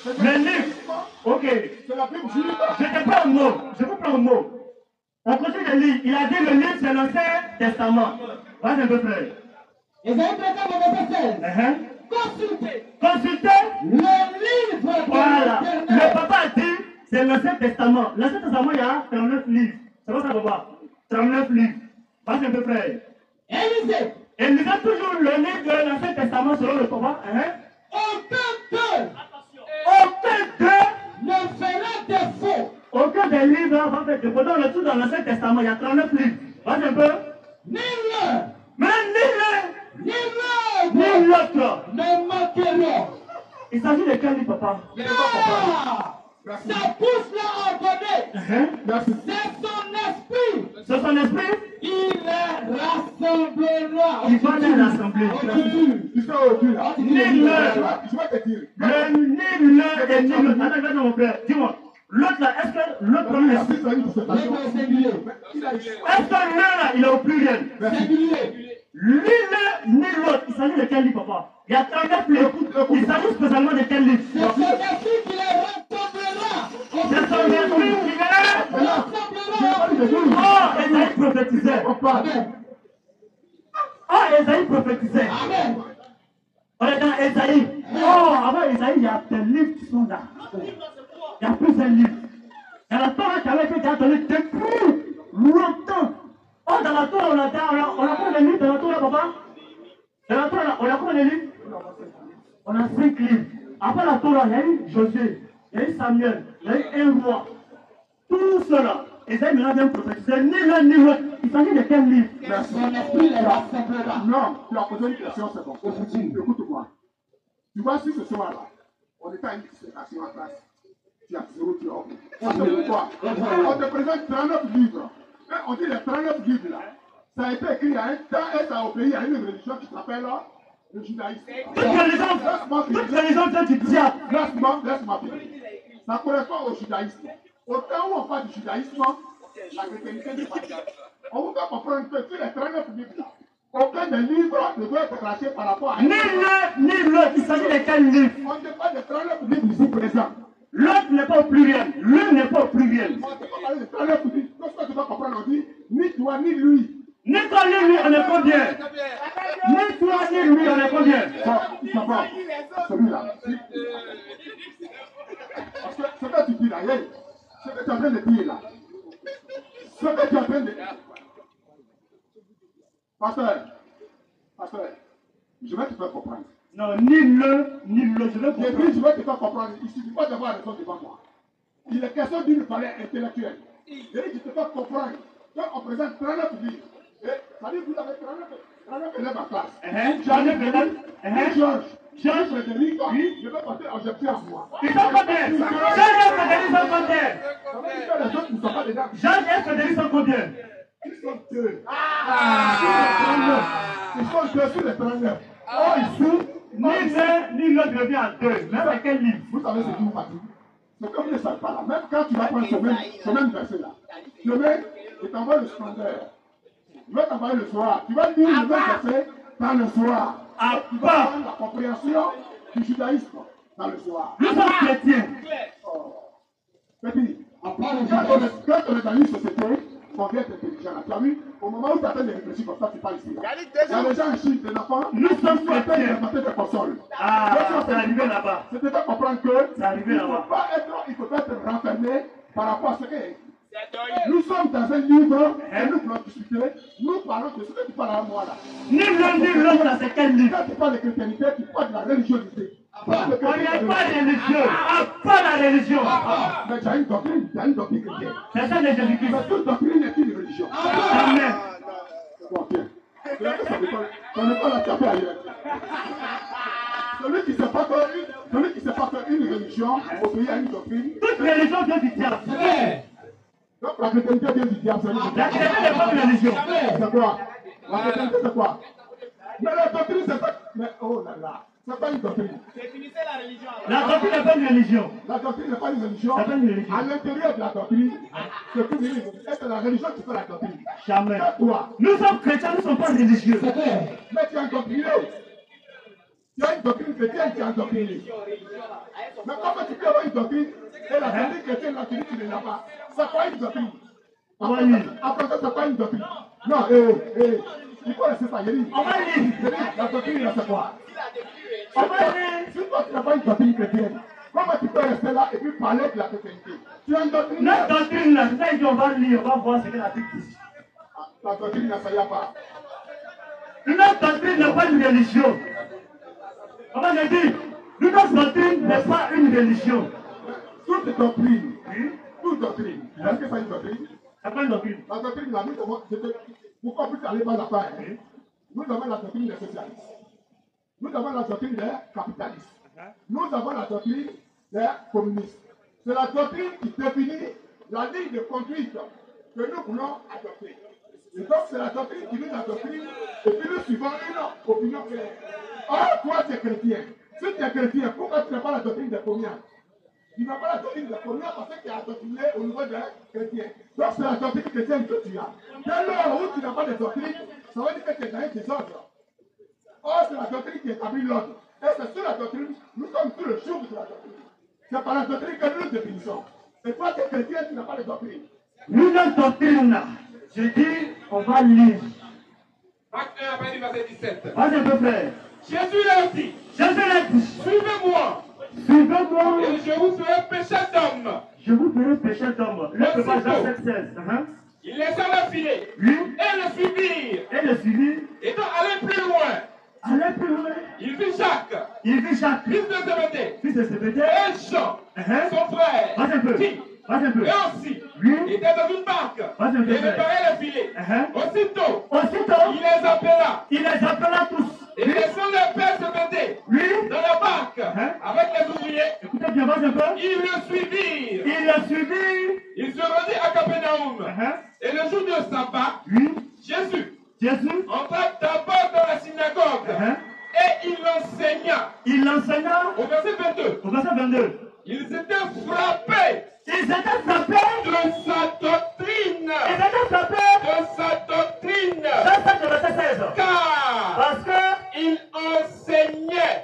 Speaker 2: Le livre. Ok.
Speaker 1: C'est la Bible juive.
Speaker 2: Je te prends un mot. Je vous prends un mot. On continue de lire. Il a dit le livre, c'est l'Ancien Testament. Vas-y un peu, frère.
Speaker 3: Ésaïe 34, verset 16.
Speaker 2: Consultez
Speaker 3: le livre.
Speaker 2: Voilà. Le papa a dit, c'est l'Ancien Testament. L'Ancien Testament, il y a 39 livres. C'est quoi ça, papa? 39 livres. Vas-y un peu, frère. Et lisez toujours le livre de l'Ancien Testament selon le papa. Aucun d'eux
Speaker 3: ne fera défaut.
Speaker 2: Aucun des livres va faire défaut. Dans le tout dans l'Ancien Testament, il y a 39 livres. Vas-y un peu.
Speaker 3: Ni l'un.
Speaker 2: Mais ni l'autre
Speaker 3: ne manqueront.
Speaker 2: Il s'agit de quel livre, papa?
Speaker 3: Sa bouche l'a ordonné. C'est son esprit.
Speaker 2: C'est son esprit.
Speaker 3: Il les rassemblera.
Speaker 2: Il va les rassembler. Ni l'un.
Speaker 1: Je vais te dire.
Speaker 2: Ni l'un et ni l'autre. Attends, mon frère. Dis-moi. L'autre là, est-ce que l'autre là, est-ce que l'un là, il est au pluriel? Ni l'un ni l'autre. Il s'agit de quel livre, papa? Il y a 39 livres. Il s'agit spécialement de quel livre?
Speaker 3: C'est son esprit qui les rassemblera.
Speaker 2: C'est son esprit qui les rassemblera. Oh, Esaïe prophétisait. Oh, Esaïe prophétisait.
Speaker 3: Amen.
Speaker 2: On est dans Esaïe. Oh, avant Isaïe, il y a des livres qui sont là. Il y a plusieurs livres. Il y a la Torah qui avait été donnée depuis longtemps. Oh, dans la Torah, on a combien de livres dans la Torah, papa? Dans la Torah, on a combien de livres? On a 5 livres. Après la Torah, il y a eu Josué, il y a eu Samuel, il y a eu un roi. Tout cela. Isaïe maintenant vient prophétiser ni l'un ni l'autre. Il s'agit de quel livre?
Speaker 3: Son esprit est rassemblé là.
Speaker 1: Non, tu as posé une question, c'est bon. Écoute-moi. Tu vois, si ce soir-là, on est à une dissertation en classe, tu as 0, tu as 1. C'est pourquoi on te présente 39 livres. Et on dit les 39 livres là, ça a été écrit il y a un temps et ça a obéi à une religion qui s'appelle le judaïsme.
Speaker 2: Toute religion vient du diable.
Speaker 1: Laisse-moi finir. Ça correspond au judaïsme. Au temps où on parle du judaïsme, la chrétienté n'est pas là. On vous doit comprendre que sur les 39 livres là, aucun des livres ne doit être racheté par rapport à...
Speaker 2: Ni l'un ni l'autre, il s'agit de quel livre?
Speaker 1: On ne parle de 39 livres ici présents.
Speaker 2: L'autre n'est pas au pluriel. L'un n'est pas au pluriel.
Speaker 1: On ne peut pas parler de 39 livres. Lorsque tu vas comprendre, on dit ni toi ni lui.
Speaker 2: Ni toi ni lui, on est combien? Ni toi ni lui, on est combien?
Speaker 1: Ça va. Celui-là. Parce que ce que tu dis là, ce que tu es en train de dire là, ce que tu es en train de dire. Pasteur, je vais te faire comprendre.
Speaker 2: Non, ni l'un ni l'autre, je vais comprendre.
Speaker 1: Je vais te faire comprendre. Il ne suffit pas d'avoir raison devant moi. Il est question d'une valeur intellectuelle. Et je te fais comprendre qu'on présente 39 livres. Et ça dit que vous avez 39 élèves en classe. Georges, Frédéric, je vais porter objection à moi.
Speaker 2: Ils sont combien? Georges et Frédéric sont combien?
Speaker 1: Ça veut dire que les autres ne sont pas dedans.
Speaker 2: Georges et Frédéric sont combien?
Speaker 1: Ils sont 2. Ils sont 2 sur les 39. Oh, ici,
Speaker 2: ni l'un ni l'autre revient à 2. Mais c'est quel livre?
Speaker 1: vous savez ce qui vous fatigue? C'est comme ne savez pas là. Même quand tu vas prendre ce même verset là, demain, je t'envoie le splendeur. Je vais t'envoyer le soir. Tu vas lire le même verset dans le soir. Tu vas prendre la compréhension du judaïsme dans le soir.
Speaker 2: Nous sommes chrétiens.
Speaker 1: Petit, quand on est dans une société, on vient être intelligent là. Tu as vu, au moment où tu attends de réfléchir comme ça, tu parles ici. Il y a des gens en Chine, des enfants,
Speaker 2: Nous sommes
Speaker 1: qui appellent
Speaker 2: chrétiens.
Speaker 1: des des consoles.
Speaker 2: Ah, c'est arrivé là-bas.
Speaker 1: C'était pas comprendre que
Speaker 2: C'est arrivé là-bas.
Speaker 1: il ne faut pas être renfermé par rapport à ce que nous sommes dans un livre et nous voulons discuter. Nous parlons de ce que tu parles à moi là.
Speaker 2: Ni l'un ni l'autre, là, c'est quel livre?
Speaker 1: Quand tu parles de chrétienté, tu parles de la religiosité.
Speaker 2: On n'y a pas de religion. Pas la religion.
Speaker 1: Mais tu as une doctrine chrétienne.
Speaker 2: C'est ça de Jésus-Christ.
Speaker 1: Mais toute doctrine est une religion.
Speaker 2: Amen.
Speaker 1: Bon, tiens. Ça n'est pas la taper ailleurs. Celui qui ne sait pas qu'une religion obéit à une doctrine.
Speaker 2: Toute religion vient du diable.
Speaker 1: Donc la chrétienté vient du diable.
Speaker 2: La chrétienté n'est pas une religion.
Speaker 1: C'est quoi? La chrétienté c'est quoi? Mais la doctrine c'est pas... Mais oh là là, c'est pas une doctrine.
Speaker 2: La doctrine n'est pas une religion.
Speaker 1: La doctrine n'est pas une religion.
Speaker 2: C'est pas une religion.
Speaker 1: À l'intérieur de la doctrine, c'est la religion qui fait la doctrine.
Speaker 2: Jamais.
Speaker 1: C'est toi.
Speaker 2: Nous sommes chrétiens, nous ne sommes pas religieux.
Speaker 1: Mais tu es endoctriné. Tu as une doctrine chrétienne, tu es endoctriné. Mais comment tu peux avoir une doctrine et la doctrine chrétienne, là, tu dis que tu ne l'as pas? C'est quoi une doctrine? Après ça, c'est pas une doctrine. Non, il faut laisser ça, Yéli.
Speaker 2: On va lire.
Speaker 1: La doctrine, là, c'est quoi?
Speaker 2: On va lire.
Speaker 1: Si toi, tu n'as pas une doctrine chrétienne, comment tu peux rester là et puis parler de la chrétienté? Tu es endoctriné.
Speaker 2: Notre doctrine, là, c'est ça qu'on va lire, on va voir ce que la Bible dit.
Speaker 1: La doctrine, là, ça y a pas.
Speaker 2: Notre doctrine n'est pas une religion. On va le dire. Notre doctrine n'est pas une religion.
Speaker 1: Toute doctrine, est-ce que c'est une doctrine?
Speaker 2: C'est pas une doctrine.
Speaker 1: La doctrine, là, nous avons, pourquoi plus aller par la part, nous avons la doctrine des socialistes. Nous avons la doctrine des capitalistes. Nous avons la doctrine des communistes. C'est la doctrine qui définit la ligne de conduite que nous voulons adopter. Et donc, c'est la doctrine qui nous adoctrine et puis nous suivons une opinion claire. Or, toi, tu es chrétien. Si tu es chrétien, pourquoi tu n'as pas la doctrine des communs? Tu n'as pas la doctrine des communs parce que tu es adoctriné au niveau des chrétiens. Donc, c'est la doctrine chrétienne que tu as. Dès lors où tu n'as pas de doctrine, ça veut dire que tu es dans un désordre. Or, c'est la doctrine qui établit l'ordre. Et c'est sur la doctrine, nous sommes sur le jour de la doctrine. C'est par la doctrine que nous nous définissons. Et toi, tu es chrétien, tu n'as pas de doctrine.
Speaker 2: Nous, notre doctrine, là, je dis, on va lire.
Speaker 6: Acte 1, verset 17.
Speaker 2: Vas-y, un peu frère.
Speaker 6: Jésus leur dit,
Speaker 2: Jésus l'a dit.
Speaker 6: Suivez-moi.
Speaker 2: Suivez-moi.
Speaker 6: Et je vous ferai pécheur d'homme.
Speaker 2: Je vous ferai pécheur d'homme. Le papa Jean 7,16.
Speaker 6: Ils laissèrent le filet.
Speaker 2: Oui.
Speaker 6: Et le suivirent.
Speaker 2: Et le suivi.
Speaker 6: Et donc, allez plus loin.
Speaker 2: Allez plus loin.
Speaker 6: Il vit Jacques.
Speaker 2: Il vit Jacques.
Speaker 6: Fils de Zébédée.
Speaker 2: Fils de Zébédée.
Speaker 6: Et Jean. Son frère.
Speaker 2: Vas un peu.
Speaker 6: Qui
Speaker 2: Vas un peu.
Speaker 6: et aussi,
Speaker 2: Oui.
Speaker 6: était dans une barque
Speaker 2: Vas un peu.
Speaker 6: et réparait le filet. Aussitôt,
Speaker 2: Aussitôt,
Speaker 6: il les appela.
Speaker 2: il les appela tous.
Speaker 6: Et laissant le père Zébédée
Speaker 2: Oui.
Speaker 6: dans la barque avec les ouvriers,
Speaker 2: Écoutez bien, vas un peu.
Speaker 6: ils le suivirent.
Speaker 2: Il l'a suivi.
Speaker 6: Il se rendit à Capernaum. Et le jour de sabbat,
Speaker 2: Oui.
Speaker 6: Jésus entra d'abord dans la synagogue et il enseigna.
Speaker 2: Il l'enseigna.
Speaker 6: Au verset 22.
Speaker 2: Au verset 22.
Speaker 6: Ils étaient frappés.
Speaker 2: Ils étaient frappés
Speaker 6: De sa doctrine.
Speaker 2: Ils étaient frappés
Speaker 6: De sa doctrine.
Speaker 2: Dans le verset 16.
Speaker 6: Car
Speaker 2: Parce que
Speaker 6: il enseignait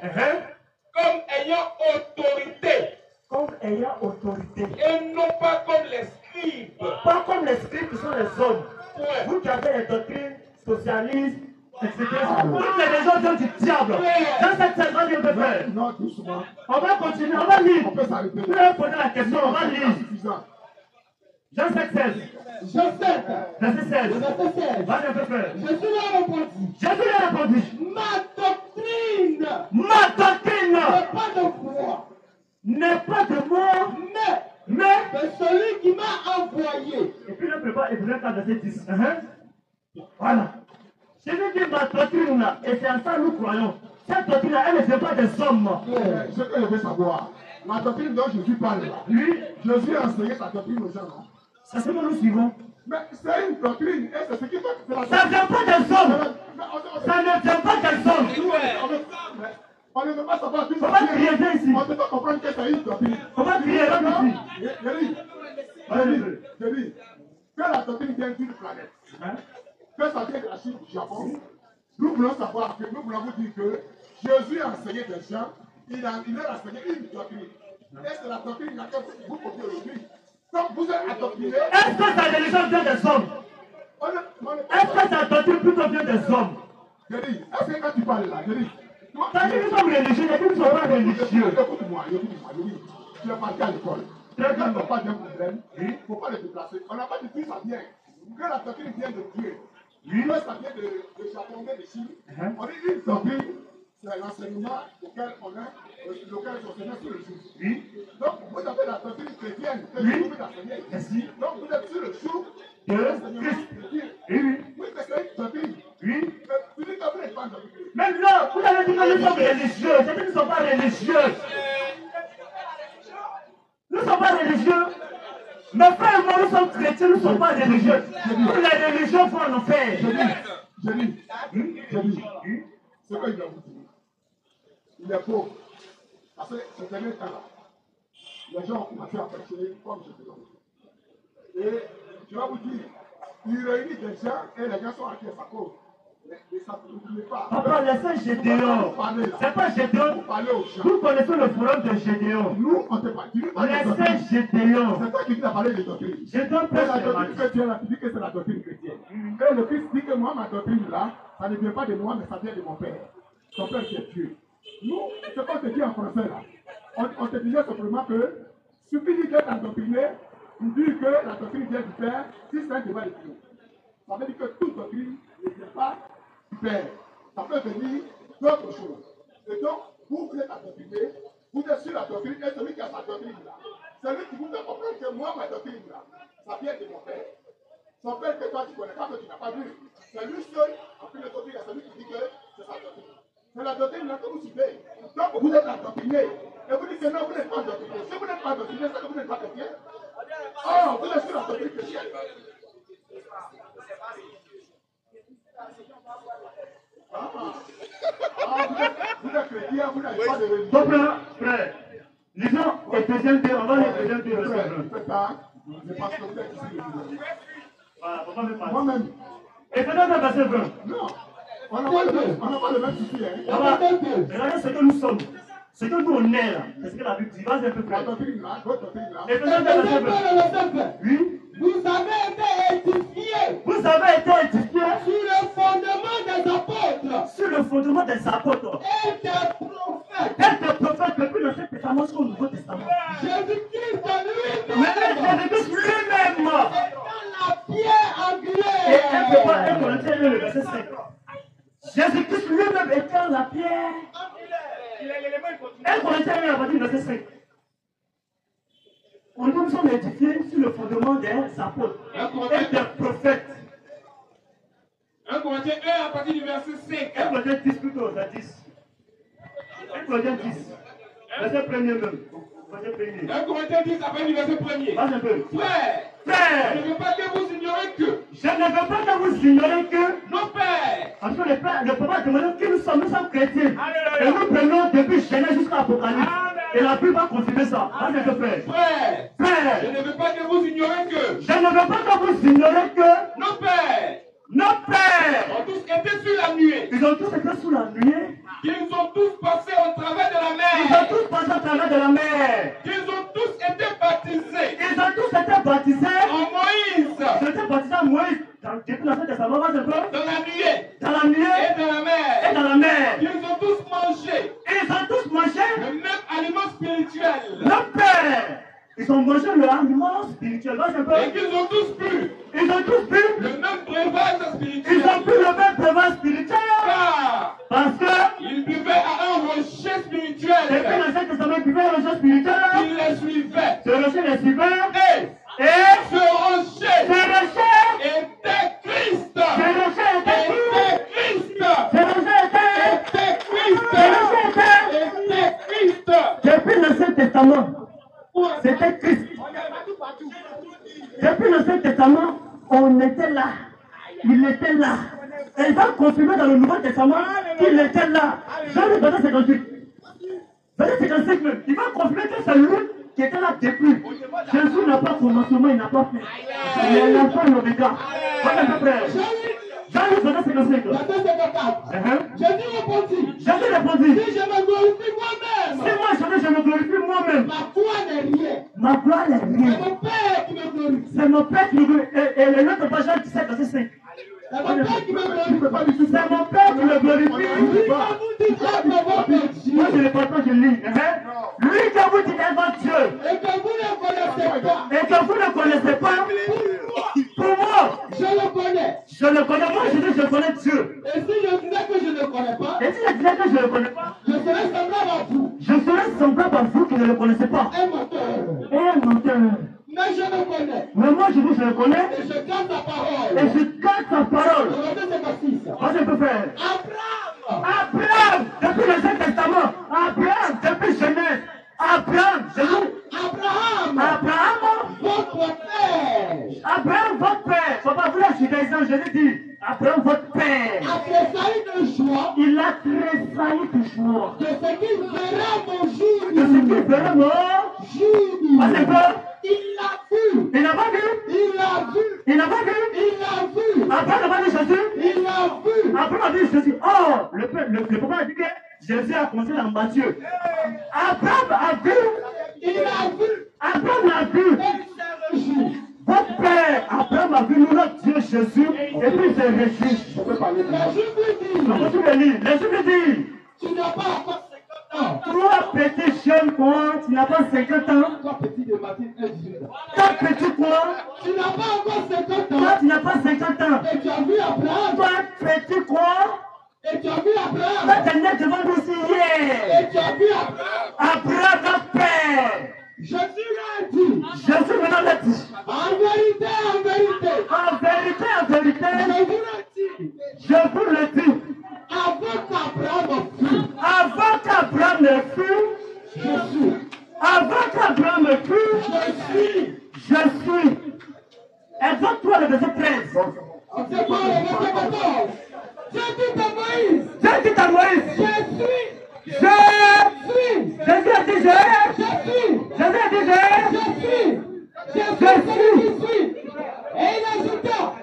Speaker 6: comme ayant autorité.
Speaker 2: Comme ayant autorité.
Speaker 6: Et non pas comme les scribes.
Speaker 2: Pas comme les scribes qui sont les hommes.
Speaker 6: Ouais.
Speaker 2: Vous qui avez les doctrines socialistes, etc. Toutes les raisons du diable. Dans cette saison, il peut faire.
Speaker 1: Non, doucement.
Speaker 2: On va continuer, on va lire.
Speaker 1: On peut s'arrêter.
Speaker 2: Vous allez poser la question, on va lire.
Speaker 1: Suffisant.
Speaker 2: Jean 7, 16.
Speaker 3: Jean 7,
Speaker 2: Verset 16.
Speaker 3: verset 16.
Speaker 2: Va un peu faire.
Speaker 3: Jésus leur répondit,
Speaker 2: Jésus lui a répondu.
Speaker 3: ma doctrine
Speaker 2: Ma doctrine
Speaker 3: n'est pas de foi,
Speaker 2: n'est pas de moi, mais.
Speaker 3: de celui qui m'a envoyé.
Speaker 2: Et puis le prépare Hébreu 4, verset 10. Voilà. Jésus dit ma doctrine là, et c'est à ça que nous croyons. Cette doctrine là, elle ne vient pas des hommes.
Speaker 1: Ce que je veux savoir, la doctrine dont Jésus parle là,
Speaker 2: Lui,
Speaker 1: Jésus a enseigné sa doctrine aux gens. Non?
Speaker 2: c'est ce que nous suivons.
Speaker 1: Mais c'est une doctrine, et c'est ce qui fait que c'est la
Speaker 2: Ça ne vient pas des hommes. Ça ne vient pas des hommes.
Speaker 1: On ne veut pas savoir tout
Speaker 2: On va crier ici.
Speaker 1: On ne peut pas comprendre que c'est une doctrine.
Speaker 2: On va crier là ici.
Speaker 1: Je dis, que la doctrine vient d'une planète, que ça vient de la Chine, du Japon, nous voulons savoir que nous voulons vous dire que Jésus a enseigné des gens, il a enseigné une doctrine. Et c'est la doctrine laquelle vous copiez aujourd'hui. Donc vous êtes adoctriné.
Speaker 2: Est-ce que sa religion vient des hommes? Est-ce que sa doctrine plutôt vient des hommes?
Speaker 1: Je dis, est-ce que quand tu parles là, je dis,
Speaker 2: T'as dit que nous sommes religieux, mais nous ne sommes pas religieux.
Speaker 1: Écoute-moi, oui. Tu es parti à l'école. Quand tu n'as pas de problème, il ne faut pas le déplacer. On n'a pas dit que ça vient. Que la doctrine vient de Dieu. Que ça vient de Japon, de Chine. On dit une doctrine, c'est l'enseignement auquel on est, lequel on s'enseigne sur le jour. Donc, vous avez la doctrine chrétienne que Jésus vous enseigne. Donc, vous êtes sur le jour de l'enseignement chrétien. Oui, mais c'est une doctrine.
Speaker 2: Oui.
Speaker 1: Vous dites que vous n'êtes pas doctrine.
Speaker 2: Même là, vous avez dit que nous sommes religieux. C'est que nous ne sommes pas religieux. Nous ne sommes pas religieux. Mes frères et moi, nous sommes chrétiens, nous ne sommes pas religieux. Les religieux vont en enfer.
Speaker 1: Je dis, ce que je dois vous dire, il est faux. Parce que ce dernier temps-là, les gens ont commencé à prêcher comme je te dis. Et je vais vous dire, il réunit des gens et les gens sont à sa cause. Mais ça ne vous pas.
Speaker 2: Papa, laissez Gédéon. C'est pas Gédéon. Vous connaissez le forum de Gédéon.
Speaker 1: Nous, on ne peut pas dire.
Speaker 2: Laissez Gédéon.
Speaker 1: C'est toi qui dis à parler de doctrine.
Speaker 2: Gédéon
Speaker 1: C'est la doctrine chrétienne, tu dis que c'est la doctrine chrétienne. Et le Christ dit que moi, ma doctrine là, ça ne vient pas de moi, mais ça vient de mon Père. Son Père qui est Dieu. Nous, ce qu'on te dit en français là, on te disait simplement que suffit d'être endoctriné, on dit que la doctrine vient du Père, si c'est un débat de Dieu. Ça veut dire que toute doctrine ne vient pas du Père. Ça peut venir d'autres choses. Et donc, vous êtes endoctriné, vous êtes sur la doctrine, et celui qui a sa doctrine là, celui qui vous fait comprendre que moi, ma doctrine là, ça vient de mon Père. Son Père que toi tu connais pas, que tu n'as pas vu. C'est lui seul, en philosophie, il y a celui qui dit que c'est sa doctrine. C'est la doctrine là que vous suivez. Donc vous êtes endoctriné. Et vous dites que non, vous n'êtes pas endoctriné. Si vous n'êtes pas endoctriné, c'est que vous n'êtes pas chrétien. Oh, vous êtes sur la doctrine chrétienne. Vous êtes chrétien, vous n'avez pas de religion.
Speaker 2: Donc, frère, lisons Éphésiens 2, on va lire Éphésiens 2, verset 1.
Speaker 1: C'est ça. Je pense que vous êtes ici.
Speaker 2: Voilà, papa me passe.
Speaker 1: Moi-même.
Speaker 2: Éphésiens 2, verset 20.
Speaker 1: Non. On n'a pas le même souci.
Speaker 2: Regardez ce que nous sommes. Ce que nous on est là. C'est ce que la Bible dit. Vas-y un peu
Speaker 1: La
Speaker 2: plus.
Speaker 1: doctrine là, votre doctrine là.
Speaker 2: Éphésiens 2, verset 20. Oui.
Speaker 3: Vous avez été édifiés
Speaker 2: Vous avez été édifiés
Speaker 3: sur le fondement des apôtres
Speaker 2: sur le fondement des apôtres
Speaker 3: et des prophètes.
Speaker 5: Être prophète depuis l'Ancien Testament jusqu'au Nouveau Testament.
Speaker 3: Jésus-Christ
Speaker 5: Jésus-Christ lui-même.
Speaker 3: la pierre angulaire.
Speaker 5: Et 1 Corinthiens 1, le verset 5. Jésus-Christ lui-même étant la pierre. 1 Corinthiens 1, à partir du verset 5. Nous sommes édifiés sur le fondement des apôtres et des prophètes.
Speaker 6: 1 Corinthiens 1 à partir du verset 5.
Speaker 5: 1 Corinthiens 10 plutôt, à 10. 1 Corinthiens 10. Verset premier même. Verset premier.
Speaker 6: 1 Corinthiens 10 à partir du verset 1er.
Speaker 5: Passe un peu.
Speaker 6: Frère, je ne veux pas que vous ignorez que.
Speaker 5: Je ne veux pas que vous ignorez que.
Speaker 6: Nos pères.
Speaker 5: Parce que le papa a demandé qui nous sommes chrétiens. Et nous prenons depuis Genèse jusqu'à Apocalypse. Et la Bible va confirmer ça. Passe un peu, frère. Frère,
Speaker 6: Je ne veux pas que vous ignorez que.
Speaker 5: je ne veux pas que vous ignorez que.
Speaker 6: Nos pères
Speaker 5: Nos pères
Speaker 6: ont tous été sur la nuée.
Speaker 5: ils ont tous été sous la nuée.
Speaker 6: Qu'ils ont tous passé au travers de la
Speaker 5: Ils ont
Speaker 6: mer.
Speaker 5: tous passé à travers de la mer.
Speaker 6: Qu'ils ont tous été baptisés
Speaker 5: Ils ont tous été baptisés.
Speaker 6: en Moïse.
Speaker 5: Ils ont été baptisés à Moïse. Depuis l'Ancien Testament, va un peu.
Speaker 6: Dans la nuée
Speaker 5: Dans la nuée
Speaker 6: et dans la mer.
Speaker 5: et dans la mer.
Speaker 6: Ils ont tous mangé
Speaker 5: Ils ont tous mangé
Speaker 6: le même aliment spirituel.
Speaker 5: nos pères. Ils ont mangé le aliment spirituel. Va un peu.
Speaker 6: Et qu'ils ont tous bu
Speaker 5: Ils ont tous bu.
Speaker 6: le même breuvage
Speaker 5: Ils
Speaker 6: spirituel.
Speaker 5: ont bu le même breuvage spirituel.
Speaker 6: Car
Speaker 5: Parce que
Speaker 6: ils buvaient à un rocher
Speaker 5: depuis
Speaker 6: spirituel
Speaker 5: l'Ancien Testament, ils buvaient le rocher spirituel.
Speaker 6: qui les suivait.
Speaker 5: Ce rocher les suivait.
Speaker 6: Et
Speaker 5: Et
Speaker 6: ce rocher
Speaker 5: ce rocher,
Speaker 6: était Christ.
Speaker 5: ce rocher était qui?
Speaker 6: Était Christ.
Speaker 5: Ce rocher était.
Speaker 6: Était Christ.
Speaker 5: Ce rocher était.
Speaker 6: Était Christ.
Speaker 5: Depuis l'Ancien Testament, c'était Christ. Depuis l'Ancien Testament, on était là. Il était là. Et il va confirmer dans le Nouveau Testament qu'il était là. Jean le verset 58. Verset 55 même. Il va confirmer que c'est lui qui était là depuis. Jésus n'a pas commencement, il n'a pas fait. Il est l'enfant l'oméga. Voilà mon frère. Jean le verset 55.
Speaker 3: Jésus répondit.
Speaker 5: Jésus répondit.
Speaker 3: Si je me glorifie moi-même,
Speaker 5: Si moi je me glorifie moi-même,
Speaker 3: ma foi n'est rien.
Speaker 5: ma gloire n'est
Speaker 3: C'est
Speaker 5: rien.
Speaker 3: mon Père qui me glorifie.
Speaker 5: C'est mon Père qui me glorifie. Et le nom de Jean 17, verset 5.
Speaker 3: C'est mon Père qui me glorifie.
Speaker 5: C'est mon Père qui me glorifie.
Speaker 3: Lui qui vous dit être votre Dieu
Speaker 5: Moi je ne parle pas, je lis. Lui qui vous dit être votre Dieu
Speaker 3: et que vous ne connaissez pas,
Speaker 5: et que vous ne connaissez pas, pour moi,
Speaker 3: je le connais.
Speaker 5: je le connais. Moi je dis je connais Dieu.
Speaker 3: Et si je disais que je ne connais pas,
Speaker 5: Et si je disais que je ne le connais pas,
Speaker 3: je serais semblable à vous,
Speaker 5: je serais semblable à vous qui ne le connaissez pas.
Speaker 3: un menteur.
Speaker 5: Et un menteur.
Speaker 3: Mais je le connais.
Speaker 5: Mais moi je dis je le connais
Speaker 3: Et je garde ta parole.
Speaker 5: et je garde sa parole.
Speaker 3: Le verset 56.
Speaker 5: Moi je peux faire.
Speaker 3: Abraham,
Speaker 5: Abraham, depuis l'Ancien Testament, Abraham, depuis Genèse, Abraham, Abraham,
Speaker 3: votre père,
Speaker 5: Abraham, votre père. Papa, vous l'avez judaïsant, je l'ai dit. Abraham, votre père.
Speaker 3: a tressailli de joie
Speaker 5: Il a tressailli de joie.
Speaker 3: de ce qu'il verra mon jour.
Speaker 5: De ce qu'il verra mon jour. Parce que
Speaker 3: Il l'a vu.
Speaker 5: il n'a pas vu.
Speaker 3: Il l'a vu.
Speaker 5: Il n'a pas vu.
Speaker 3: Il l'a vu.
Speaker 5: Abraham n'a pas vu Jésus.
Speaker 3: Il l'a vu.
Speaker 5: Abraham a vu Jésus. Oh, le papa a dit que Jésus a commencé dans Matthieu. Abraham a vu.
Speaker 3: Il l'a vu.
Speaker 5: Abraham l'a vu.
Speaker 3: Et il s'est réjoui.
Speaker 5: Votre père, Abraham a vu notre Dieu Jésus et puis il s'est réjoui.
Speaker 1: Je peux parler de
Speaker 3: Mais je lui dis,
Speaker 5: Comment tu le lis? Les Juifs disent,
Speaker 3: tu n'as pas encore 50 ans.
Speaker 5: toi petit jeune quoi, tu n'as pas 50 ans.
Speaker 3: Toi petit de Matthieu 1, 18 ans.
Speaker 5: Toi petit quoi,
Speaker 3: Tu n'as pas encore 50
Speaker 5: toi
Speaker 3: ans.
Speaker 5: tu n'as pas 50 ans.
Speaker 3: Et tu as vu Abraham.
Speaker 5: Toi petit quoi,
Speaker 3: Et tu as vu Abraham.
Speaker 5: toi tu es né devant nous ici hier.
Speaker 3: Et tu as vu Abraham.
Speaker 5: Abraham notre père.
Speaker 3: Jésus l'a dit.
Speaker 5: Jésus maintenant l'a dit.
Speaker 3: En vérité, en vérité.
Speaker 5: En vérité, en vérité,
Speaker 3: Je vous le dis.
Speaker 5: je vous le dis.
Speaker 3: Avant qu'Abraham fût,
Speaker 5: Avant qu'Abraham ne fût,
Speaker 3: je suis.
Speaker 5: avant qu'Abraham ne fût,
Speaker 3: Je suis.
Speaker 5: je suis. Exode-toi le verset 13.
Speaker 3: C'est quoi le verset 14? Dieu dit à Moïse.
Speaker 5: Dieu dit à Moïse,
Speaker 3: Je suis.
Speaker 5: je suis. Jésus a dit je.
Speaker 3: Je suis.
Speaker 5: Jésus a dit je.
Speaker 3: Je suis. Je suis celui qui suis. Et il ajouta,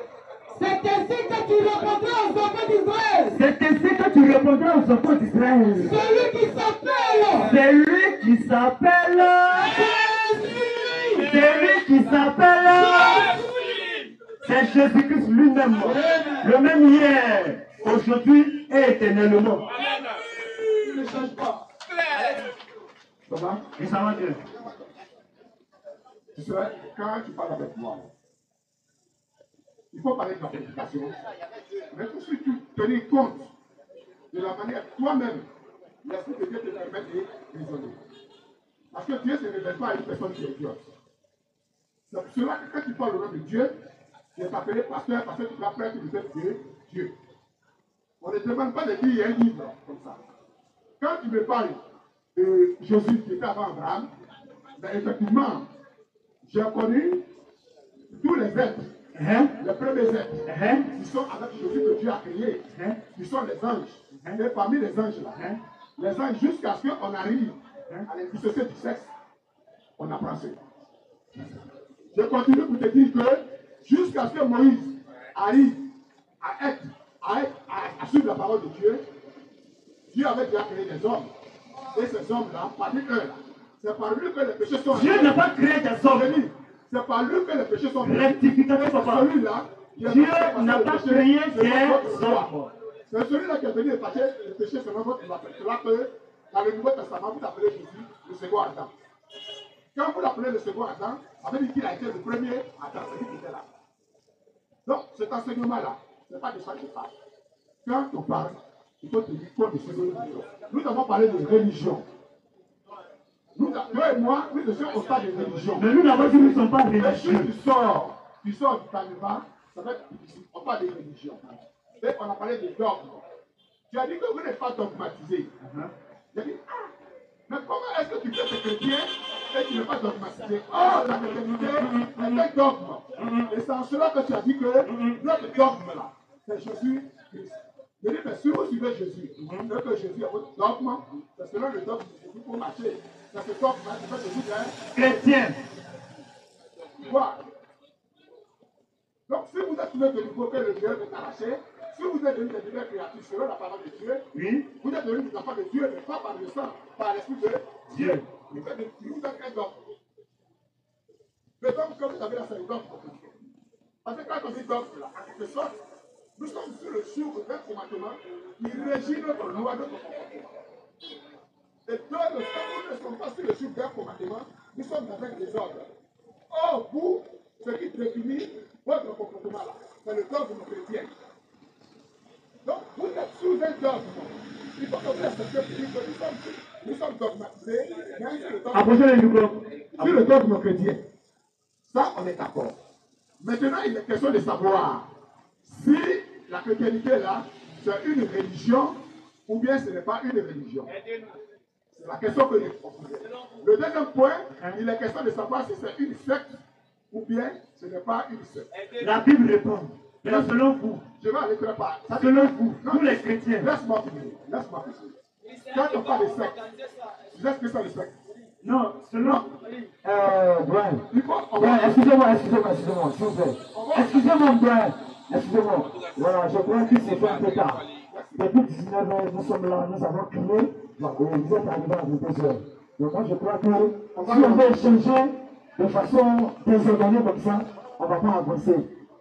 Speaker 3: c'est ainsi que tu répondras aux enfants d'Israël.
Speaker 5: C'est ainsi que tu répondras aux enfants d'Israël.
Speaker 3: Celui qui s'appelle.
Speaker 5: C'est lui qui s'appelle.
Speaker 3: Jésus.
Speaker 5: C'est lui qui s'appelle. C'est Jésus-Christ lui-même. Le même hier, aujourd'hui et éternellement.
Speaker 3: Il ne change pas.
Speaker 1: Ça va?
Speaker 2: Et ça va bien.
Speaker 1: Tu sais, quand tu parles avec moi, il faut parler de la prédication. Mais il faut surtout tenir compte de la manière toi-même, l'Esprit de Dieu te permet de raisonner. Parce que Dieu ne se révèle pas à une personne qui est idiote. C'est pour cela que quand tu parles au nom de Dieu, tu es appelé pasteur parce que tu dois prêcher du fait de Dieu. On ne te demande pas de dire un livre comme ça. Quand tu me parles de Jésus qui était avant Abraham, ben effectivement, j'ai connu tous les êtres, les premiers êtres, qui sont avec Jésus que Dieu a créé, qui sont les anges. Et parmi les anges là, les anges jusqu'à ce qu'on arrive à l'individualité du sexe, on apprend ça. Je continue pour te dire que jusqu'à ce que Moïse arrive à suivre la parole de Dieu, Dieu avait déjà créé des hommes. Et ces hommes-là, parmi eux, c'est par lui que les péchés sont...
Speaker 2: Dieu n'a pas créé des hommes.
Speaker 1: C'est par lui que les péchés sont...
Speaker 2: Rectificatif, papa.
Speaker 1: Celui-là,
Speaker 2: Dieu n'a pas créé des hommes.
Speaker 1: C'est celui-là qui est venu effacer le péché selon votre loi. C'est là que dans le Nouveau Testament, vous appelez Jésus le second Adam. Quand vous l'appelez le second Adam, ça veut dire qu'il a été le premier Adam, celui qui était là. Donc, cet enseignement-là, ce n'est pas de ça que je parle. Quand on parle, il faut tenir compte de ce que nous disons. Nous avons parlé de religion. Toi et moi, nous sommes au stade de religion.
Speaker 2: Mais nous n'avons dit que nous ne sommes pas religieux.
Speaker 1: Si tu sors du Canevas, ça va être difficile. On parle de religion. Et on a parlé de dogme. Tu as dit que vous n'êtes pas dogmatisé. J'ai dit, mais comment est-ce que tu peux être chrétien et tu n'es pas dogmatisé? Oh, la chrétienté est un dogme. Et c'est en cela que tu as dit que notre dogme là, c'est Jésus-Christ. Je dis, mais si vous suivez Jésus, c'est que Jésus est votre dogme, c'est selon le dogme de Jésus pour marcher. C'est ce dogme là, c'est que Jésus est
Speaker 2: chrétien.
Speaker 1: Voilà. Donc, si vous êtes trouvé de nouveau que le Dieu est arraché, si vous êtes devenu des nouvelles créatures selon la parole de Dieu, vous êtes devenus des enfants de Dieu, mais pas par le sang, par l'esprit de Dieu. Vous êtes un dogme. Le dogme que vous avez là, c'est le dogme. Parce que quand on dit dogme, là, en quelque sorte, nous sommes sur le jour d'un commandement qui régit notre loi, notre comportement. Et donc, quand nous ne sommes pas sur le jour d'un commandement, nous sommes avec des ordres. Or, vous, ce qui définit votre comportement là, c'est le dogme chrétien. Donc, vous êtes sous un dogme. Il faut que vous acceptiez que nous sommes dogmatisés, mais sur le dogme chrétien. Ça, on est d'accord. Maintenant, il est question de savoir si la chrétienté là, c'est une religion ou bien ce n'est pas une religion. C'est la question que je posais. Le deuxième point, il est question de savoir si c'est une secte ou bien ce n'est pas une secte.
Speaker 2: La Bible répond. Mais selon vous,
Speaker 1: je vais aller très part.
Speaker 2: Selon vous, tous les chrétiens.
Speaker 1: Laisse-moi finir. Laisse-moi finir. Quand on parle de secte, tu sais ce que c'est le secte?
Speaker 2: Non, selon.
Speaker 3: Brian, excusez-moi, s'il vous plaît. Excusez-moi, Brian. Excusez-moi. Voilà, je crois que c'est fait un peu tard. Depuis 19h, nous sommes là, nous avons crié, et vous êtes arrivés à 22h. Donc moi, je crois que si on veut échanger de façon désordonnée comme ça, on ne va pas avancer.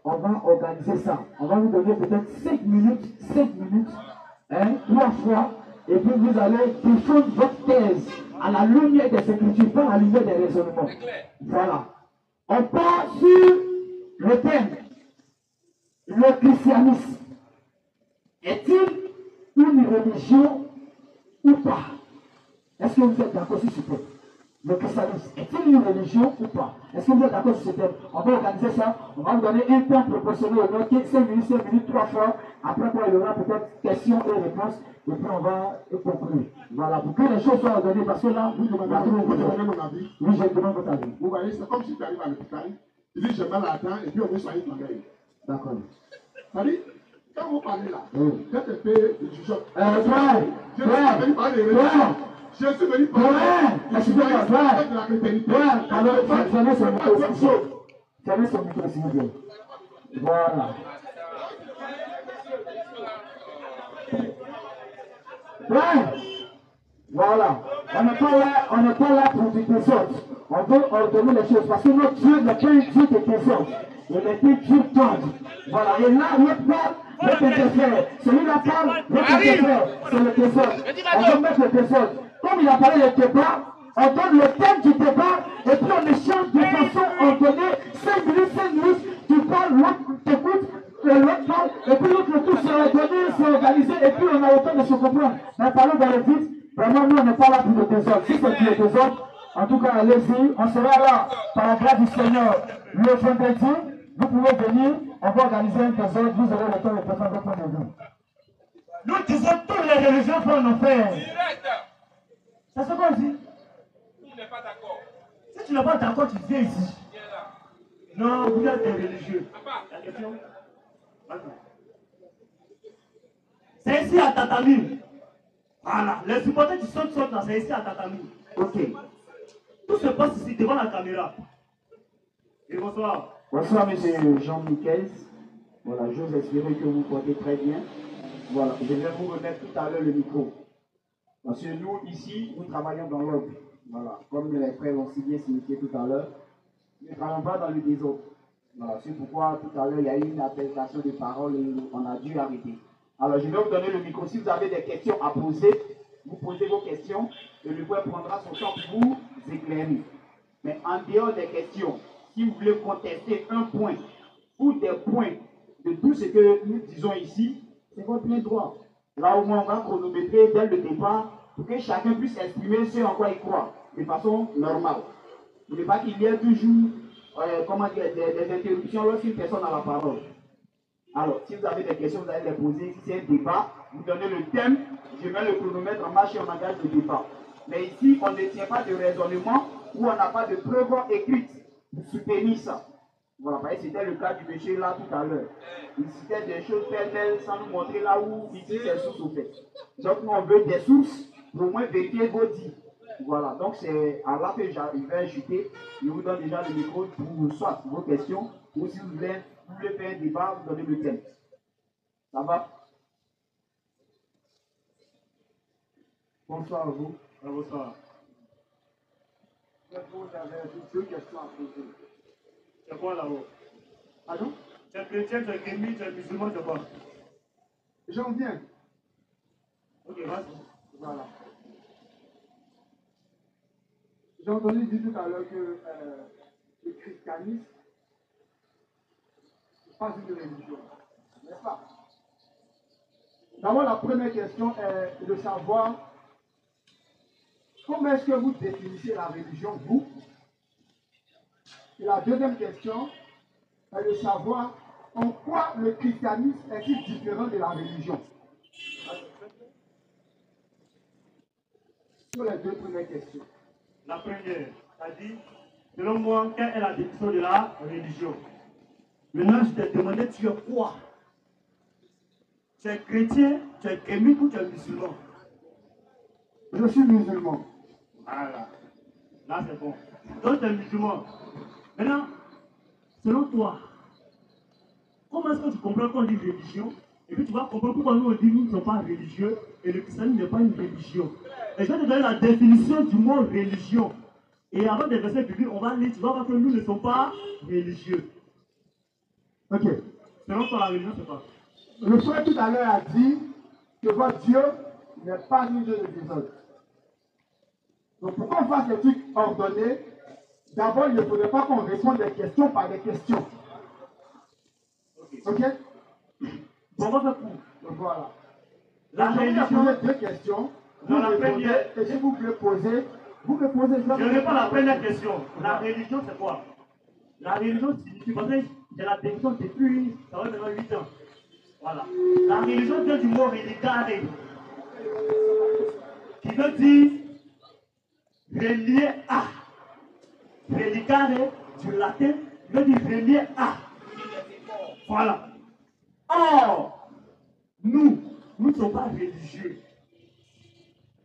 Speaker 3: On va organiser ça. On va vous donner peut-être 5 minutes, 3 fois, et puis vous allez défendre votre thèse à la lumière des Écritures, pas à la lumière des raisonnements. Voilà. On part sur le thème. Le christianisme est-il une religion ou pas? Est-ce que vous êtes d'accord sur ce thème? Le christianisme est-il une religion ou pas? Est-ce que vous êtes d'accord sur ce thème? On va organiser ça, on va vous donner un temps proportionnel au moins 5 minutes, 3 fois. Après quoi, il y aura peut-être questions et réponses, et puis on va conclure. Voilà, pour que les choses soient organisées, parce que là, vous demandez
Speaker 1: mon avis.
Speaker 3: Oui, je demande votre avis.
Speaker 1: Vous voyez, c'est comme si tu arrives à l'hôpital, tu dis j'ai mal à la dent, et puis on veut soigner ton œil.
Speaker 3: D'accord.
Speaker 1: C'est-à-dire, quand vous parlez là, quand tu fais des jugeotes, je suis venu parler de la chrétienté.
Speaker 3: Fermez son micro, s'il vous plaît. Voilà. Voilà. On n'est pas là pour du désordre. On veut ordonner les choses. Parce que notre Dieu n'est pas un Dieu de désordre. Il est un Dieu d'ordre. Voilà. Et là, l'autre parle, l'autre interfère. Celui-là parle, l'autre interfère. C'est le désordre. On veut mettre le désordre. Comme il a parlé de débat, On donne le thème du débat et puis on échange de façon ordonnée. 5 minutes, tu parles, l'autre t'écoute, l'autre parle, et puis l'autre le tout c'est ordonné, c'est organisé, et puis on a le temps de se comprendre. Mais parlons dans le vite, vraiment nous on n'est pas là pour le désordre. Si c'est pour le désordre, en tout cas allez-y, on sera là par la grâce du Seigneur le vendredi. Vous pouvez venir, on va organiser un désordre, vous aurez le temps de préparer votre point de vue.
Speaker 2: Nous disons toutes les religions pour en faire. C'est ce qu'on dit.
Speaker 6: Pas d'accord.
Speaker 2: Si tu n'es pas d'accord, tu viens ici. Non, vous êtes des religieux. La question? C'est ici à Tatami. Voilà. Les supporters qui sautent là, c'est ici à Tatami.
Speaker 3: Ok.
Speaker 2: Tout se passe ici devant la caméra. Et bonsoir.
Speaker 3: Bonsoir, monsieur Jean-Michel. Voilà, j'ose espérer que vous portez très bien. Voilà, je vais vous remettre tout à l'heure le micro. Parce que nous, ici, nous travaillons dans l'ordre. Voilà, comme les frères l'ont si bien signifié tout à l'heure, nous ne travaillons pas dans le désordre. Voilà, c'est pourquoi tout à l'heure, il y a eu une appellation de parole et on a dû arrêter. Alors, je vais vous donner le micro. Si vous avez des questions à poser, vous posez vos questions et le frère prendra son temps pour vous éclairer. Mais en dehors des questions, si vous voulez contester un point ou des points de tout ce que nous disons ici, c'est votre plein droit. Là, au moins, on va chronométrer dès le départ pour que chacun puisse exprimer ce en quoi il croit, de façon normale. Il ne faut pas qu'il y ait toujours des interruptions lorsqu'une personne a la parole. Alors, si vous avez des questions, vous allez les poser. Si c'est un débat, vous donnez le thème, je mets le chronomètre en marche et on engage le débat. Mais ici, on ne tient pas de raisonnement ou on n'a pas de preuve écrite pour soutenir ça. Voilà, parce que c'était le cas du monsieur là tout à l'heure. Il citait des choses pêle-mêle sans nous montrer là où il dit ses sources au fait. Donc, nous, on veut des sources pour au moins vérifier vos dits. Voilà, donc c'est à là que j'arrive à ajouter. Je vous donne déjà le micro pour soit vos questions, ou si vous voulez faire un débat, vous donnez le thème. Ça va? Bonsoir à vous.
Speaker 2: Bonsoir.
Speaker 1: Vous avez deux questions à poser.
Speaker 2: C'est quoi là-haut?
Speaker 1: Pardon?
Speaker 2: Tu es chrétien, tu es kémi, tu es musulman, c'est quoi?
Speaker 1: J'en viens.
Speaker 2: Ok, vas-y.
Speaker 1: Voilà. J'ai entendu dire tout à l'heure que le christianisme n'est pas une religion, n'est-ce pas? D'abord, la première question est de savoir comment est-ce que vous définissez la religion, vous? Et la deuxième question est de savoir en quoi le christianisme est-il différent de la religion? Sur les deux premières questions.
Speaker 2: La première, c'est-à-dire, selon moi, quelle est la définition de la religion? Maintenant, je t'ai demandé, tu es quoi? Tu es chrétien, tu es kémite ou tu es musulman?
Speaker 1: Je suis musulman.
Speaker 2: Voilà. Là, c'est bon. Donc, tu es musulman. Maintenant, selon toi, comment est-ce que tu comprends qu'on dit religion? Et puis tu vas comprendre pourquoi nous on dit nous ne sommes pas religieux et le christianisme n'est pas une religion. Et je vais te donner la définition du mot religion. Et avant des versets bibliques, on va lire, tu vas voir que nous ne sommes pas religieux.
Speaker 1: Ok.
Speaker 2: Selon toi, la religion, c'est quoi?
Speaker 1: Le frère tout à l'heure a dit que votre Dieu n'est pas un Dieu de désordre. Donc pour qu'on fasse des trucs ordonnés, d'abord il ne faudrait pas qu'on réponde des questions par des questions. Ok?
Speaker 2: Bon, on va faire pour.
Speaker 1: Donc voilà.
Speaker 2: La
Speaker 1: Donc,
Speaker 2: religion.
Speaker 1: je vais poser deux questions.
Speaker 2: Dans la
Speaker 1: Vous répondez,
Speaker 2: première.
Speaker 1: et si vous voulez poser, vous me posez.
Speaker 2: Je réponds à la première question. La religion, c'est quoi? La religion signifie, parce que j'ai la définition depuis, ça va maintenant 8 ans. Voilà. La religion vient du mot religare, qui veut dire relier à. Religare, du latin, veut dire relier à. Voilà. Or, nous ne sommes pas religieux.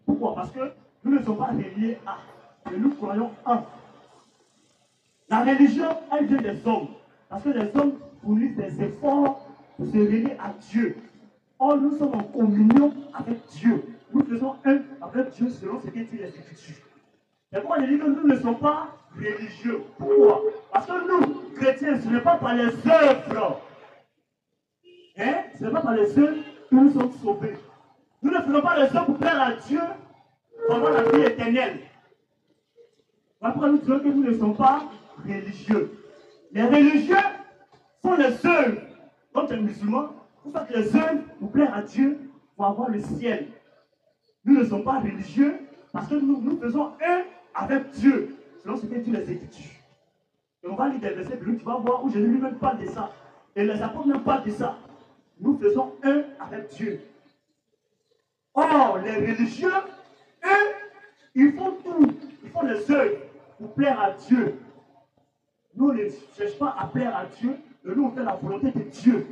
Speaker 2: Pourquoi? Parce que nous ne sommes pas reliés à, mais nous croyons en. La religion, elle vient des hommes. Parce que les hommes fournissent des efforts pour se relier à Dieu. Or, nous sommes en communion avec Dieu. Nous faisons un avec Dieu selon ce qu'est dit les Écritures. Et pourquoi je dis que nous ne sommes pas religieux? Pourquoi? Parce que nous, chrétiens, ce n'est pas par les œuvres. Hein? Ce n'est pas par les œuvres que nous sommes sauvés. Nous ne faisons pas les œuvres pour plaire à Dieu pour avoir la vie éternelle.
Speaker 5: Après, nous disons que nous ne sommes pas religieux. Les religieux sont les œuvres. Comme les musulmans, vous faites les œuvres pour plaire à Dieu, pour avoir le ciel. Nous ne sommes pas religieux parce que nous faisons un avec Dieu, selon ce que dit les Écritures. Et on va lire des versets, puis tu vas voir où Jésus lui-même parle de ça. Et les apôtres même parlent de ça. Nous faisons un avec Dieu. Or, les religieux, eux, ils font tout. Ils font les œuvres pour plaire à Dieu. Nous ne cherchons pas à plaire à Dieu, mais nous on fait la volonté de Dieu.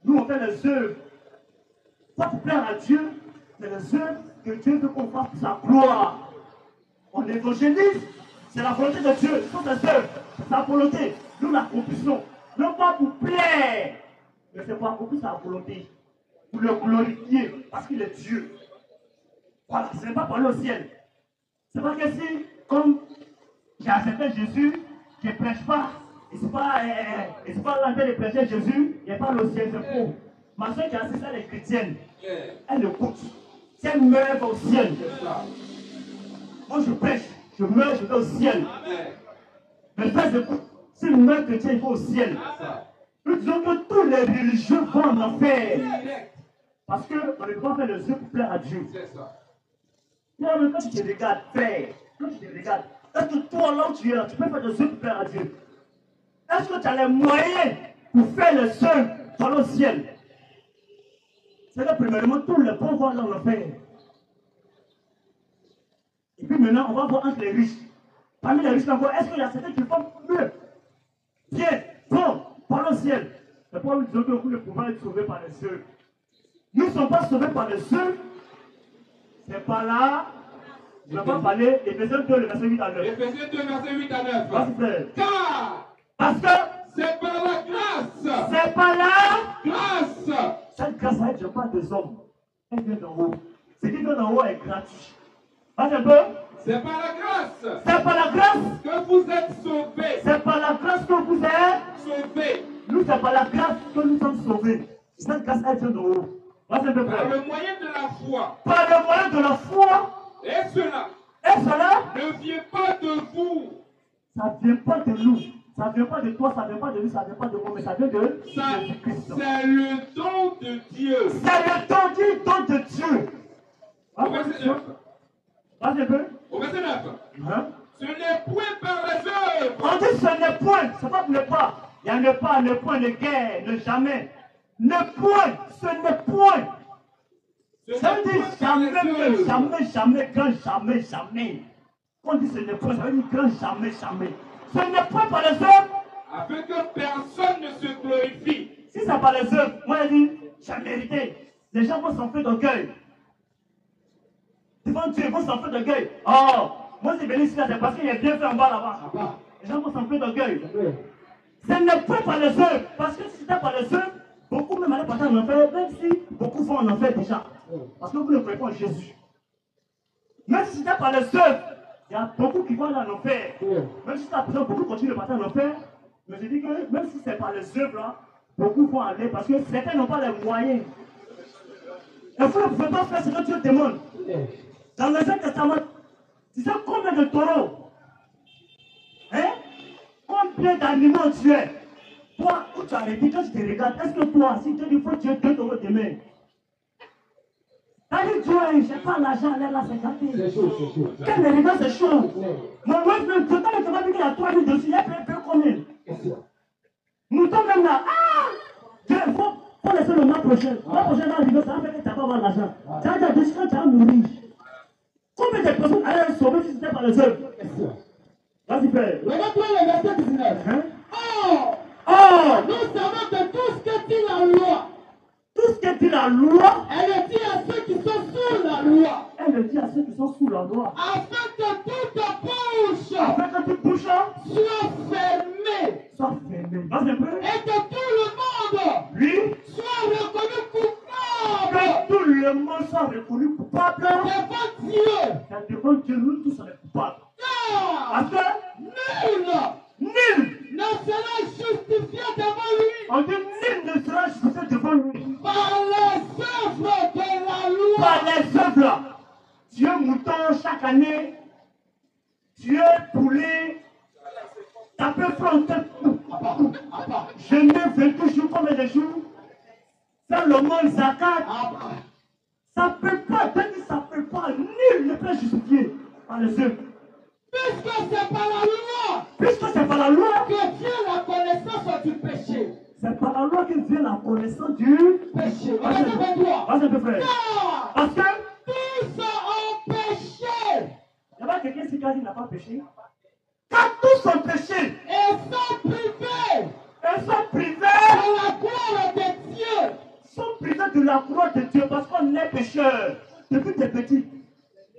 Speaker 5: Nous on fait les œuvres, pas pour plaire à Dieu, mais les œuvres que Dieu veut qu'on fasse pour sa gloire. On évangélise, c'est la volonté de Dieu, ce sont des œuvres, c'est sa volonté. Nous l'accomplissons, non pas pour plaire, mais c'est pour accomplir sa volonté, pour le glorifier, parce qu'il est Dieu. Voilà, ce n'est pas pour aller au ciel. C'est pas que si, comme j'ai accepté Jésus, je ne prêche pas, et c'est pas l'entrée de prêcher Jésus, il n'y a pas le ciel, c'est faux. Ma soeur qui a assisté, elle est chrétienne, elle écoute. Si elle meurt, elle va au ciel. Moi je prêche, je meurs, je vais au ciel. Mais frère, écoute, si le meurt chrétien, il va au ciel. Nous disons que tous les religieux vont en enfer. Parce qu'on ne peut pas faire les œuvres pour plaire à Dieu. Non, mais quand tu te regardes, frère, quand tu te regardes, est-ce que toi, là où tu es là, tu peux faire des œuvres pour plaire à Dieu? Est-ce que tu as les moyens pour faire les œuvres pour aller au ciel? C'est que premièrement, tous les pauvres vont dans l'enfer. Et puis maintenant, on va voir entre les riches. Parmi les riches encore, est-ce qu'il y a certains qui font mieux? Bien, bon, pour aller au ciel. C'est pourquoi nous disons que vous ne pouvez pas être sauvés par les œuvres. Nous ne sommes pas sauvés par les œuvres. C'est pas là. Je ne vais pas parler. Éphésiens 2, le verset 8 à 9.
Speaker 6: Éphésiens 2, verset 8 à 9.
Speaker 5: Vas-y, frère.
Speaker 6: Car
Speaker 5: parce que
Speaker 6: c'est par la grâce.
Speaker 5: C'est par la
Speaker 6: grâce.
Speaker 5: Cette grâce, elle ne vient pas des hommes. Elle vient d'en haut. Ce qui vient d'en haut est gratuit. Vas-y un peu.
Speaker 6: C'est par la grâce.
Speaker 5: C'est par la grâce
Speaker 6: que vous êtes sauvés.
Speaker 5: C'est par la grâce que vous êtes
Speaker 6: sauvés.
Speaker 5: Nous, c'est par la grâce que nous sommes sauvés. Cette grâce, elle vient d'en haut. Vas-y un peu, frère.
Speaker 6: Par le moyen de la foi.
Speaker 5: Par le moyen de la foi.
Speaker 6: Et cela
Speaker 5: ne
Speaker 6: vient pas de vous.
Speaker 5: Ça ne vient pas de nous. Ça ne vient pas de toi, ça ne vient pas de lui, ça ne vient pas de moi, mais ça vient de Jésus-Christ.
Speaker 6: C'est le don de Dieu.
Speaker 5: C'est le don de Dieu.
Speaker 6: Au verset 9.
Speaker 5: Vas-y un peu.
Speaker 6: Au verset 9.
Speaker 5: Hein?
Speaker 6: Ce n'est point par les œuvres.
Speaker 5: On dit ce n'est point, c'est pas pour ne pas. Il y a ne pas, ne point, ne guère, ne jamais. Ne point, ce n'est point. Ça veut dire jamais, jamais, grand jamais, jamais. Quand on dit ce n'est point, ça veut dire grand jamais, jamais. Ce n'est point par les œuvres.
Speaker 6: Afin que personne ne se glorifie.
Speaker 5: Si c'est par les œuvres, moi je dis, j'ai mérité. Les gens vont s'en faire d'orgueil. Devant Dieu, ils vont s'en faire d'orgueil. Oh, moi c'est venu ici, c'est parce qu'il y a bien fait en bas là-bas. Les gens vont s'en faire d'orgueil. Ce n'est point par les œuvres. Parce que si c'était par les œuvres, beaucoup même allaient partir en enfer, même si beaucoup vont en enfer déjà. Parce que vous ne croyez pas en Jésus. Même si c'était par les œuvres, il y a beaucoup qui vont aller en enfer. Même si ça beaucoup continuent de partir en enfer, mais je dis que même si c'est par les œuvres là, beaucoup vont aller parce que certains n'ont pas les moyens. Et vous ne pouvez pas faire ce que Dieu demande. Dans l'Ancien Testament, tu sais combien de taureaux, hein? Combien d'animaux tu es? Toi, où tu as arrêté, quand tu te regardes, est-ce que toi, si tu dis faut tuer 2 taureaux demain, t'as dit Dieu, j'ai pas l'argent, elle est là, c'est gâté. C'est chaud, c'est chaud. Quand les regards, c'est chaud. Mon wife, même, quand tu vas dire qu'il y a 3 000 dessus, il y a peu combien? Mouton même là, Dieu, il faut laisser le mois prochain. Le mois prochain, dans l'hiver, ça va faire que tu n'as pas avoir l'argent. Tu as déjà décidé quand tu vas mourir. Combien de personnes allaient sauver si c'était par les œuvres? Vas-y, père.
Speaker 3: Regarde-toi le verset 19.
Speaker 5: Or,
Speaker 3: nous savons que tout ce que dit la loi,
Speaker 5: tout ce que dit la loi,
Speaker 3: elle le dit à ceux qui sont sous la loi.
Speaker 5: Elle le dit à ceux qui sont sous la loi.
Speaker 3: Afin que toute bouche,
Speaker 5: afin que toute bouche
Speaker 3: soit fermée.
Speaker 5: Soit fermée. Vas-y un peu.
Speaker 3: Et que tout le monde,
Speaker 5: lui,
Speaker 3: soit reconnu coupable.
Speaker 5: Que tout le monde soit reconnu coupable.
Speaker 3: Devant Dieu.
Speaker 5: Devant Dieu, nous tous sommes coupables. Parce que nul
Speaker 3: ne sera justifié devant lui.
Speaker 5: On dit nul ne sera justifié devant lui.
Speaker 3: Par les œuvres de la loi.
Speaker 5: Par les œuvres. Dieu mouton chaque année,
Speaker 2: tuer, poulet, taper frontal. Je n'ai 22 jours comme des jours. Faire le monde zakat. Ça ne peut pas, ça ne peut pas. Nul ne peut justifier par les œuvres.
Speaker 3: Puisque c'est par la loi.
Speaker 2: Puisque c'est par la loi
Speaker 3: que vient la connaissance du péché.
Speaker 2: C'est par la loi que vient la connaissance du
Speaker 3: péché.
Speaker 2: Vas-y un peu frère. Parce que
Speaker 3: tous ont péché.
Speaker 2: Il y a quelqu'un qui n'a pas péché. Car tous ont péché.
Speaker 3: Et sont privés.
Speaker 2: Ils sont privés
Speaker 3: de la gloire de Dieu.
Speaker 2: Ils sont privés de la gloire de Dieu parce qu'on est pécheurs. Depuis tes petits.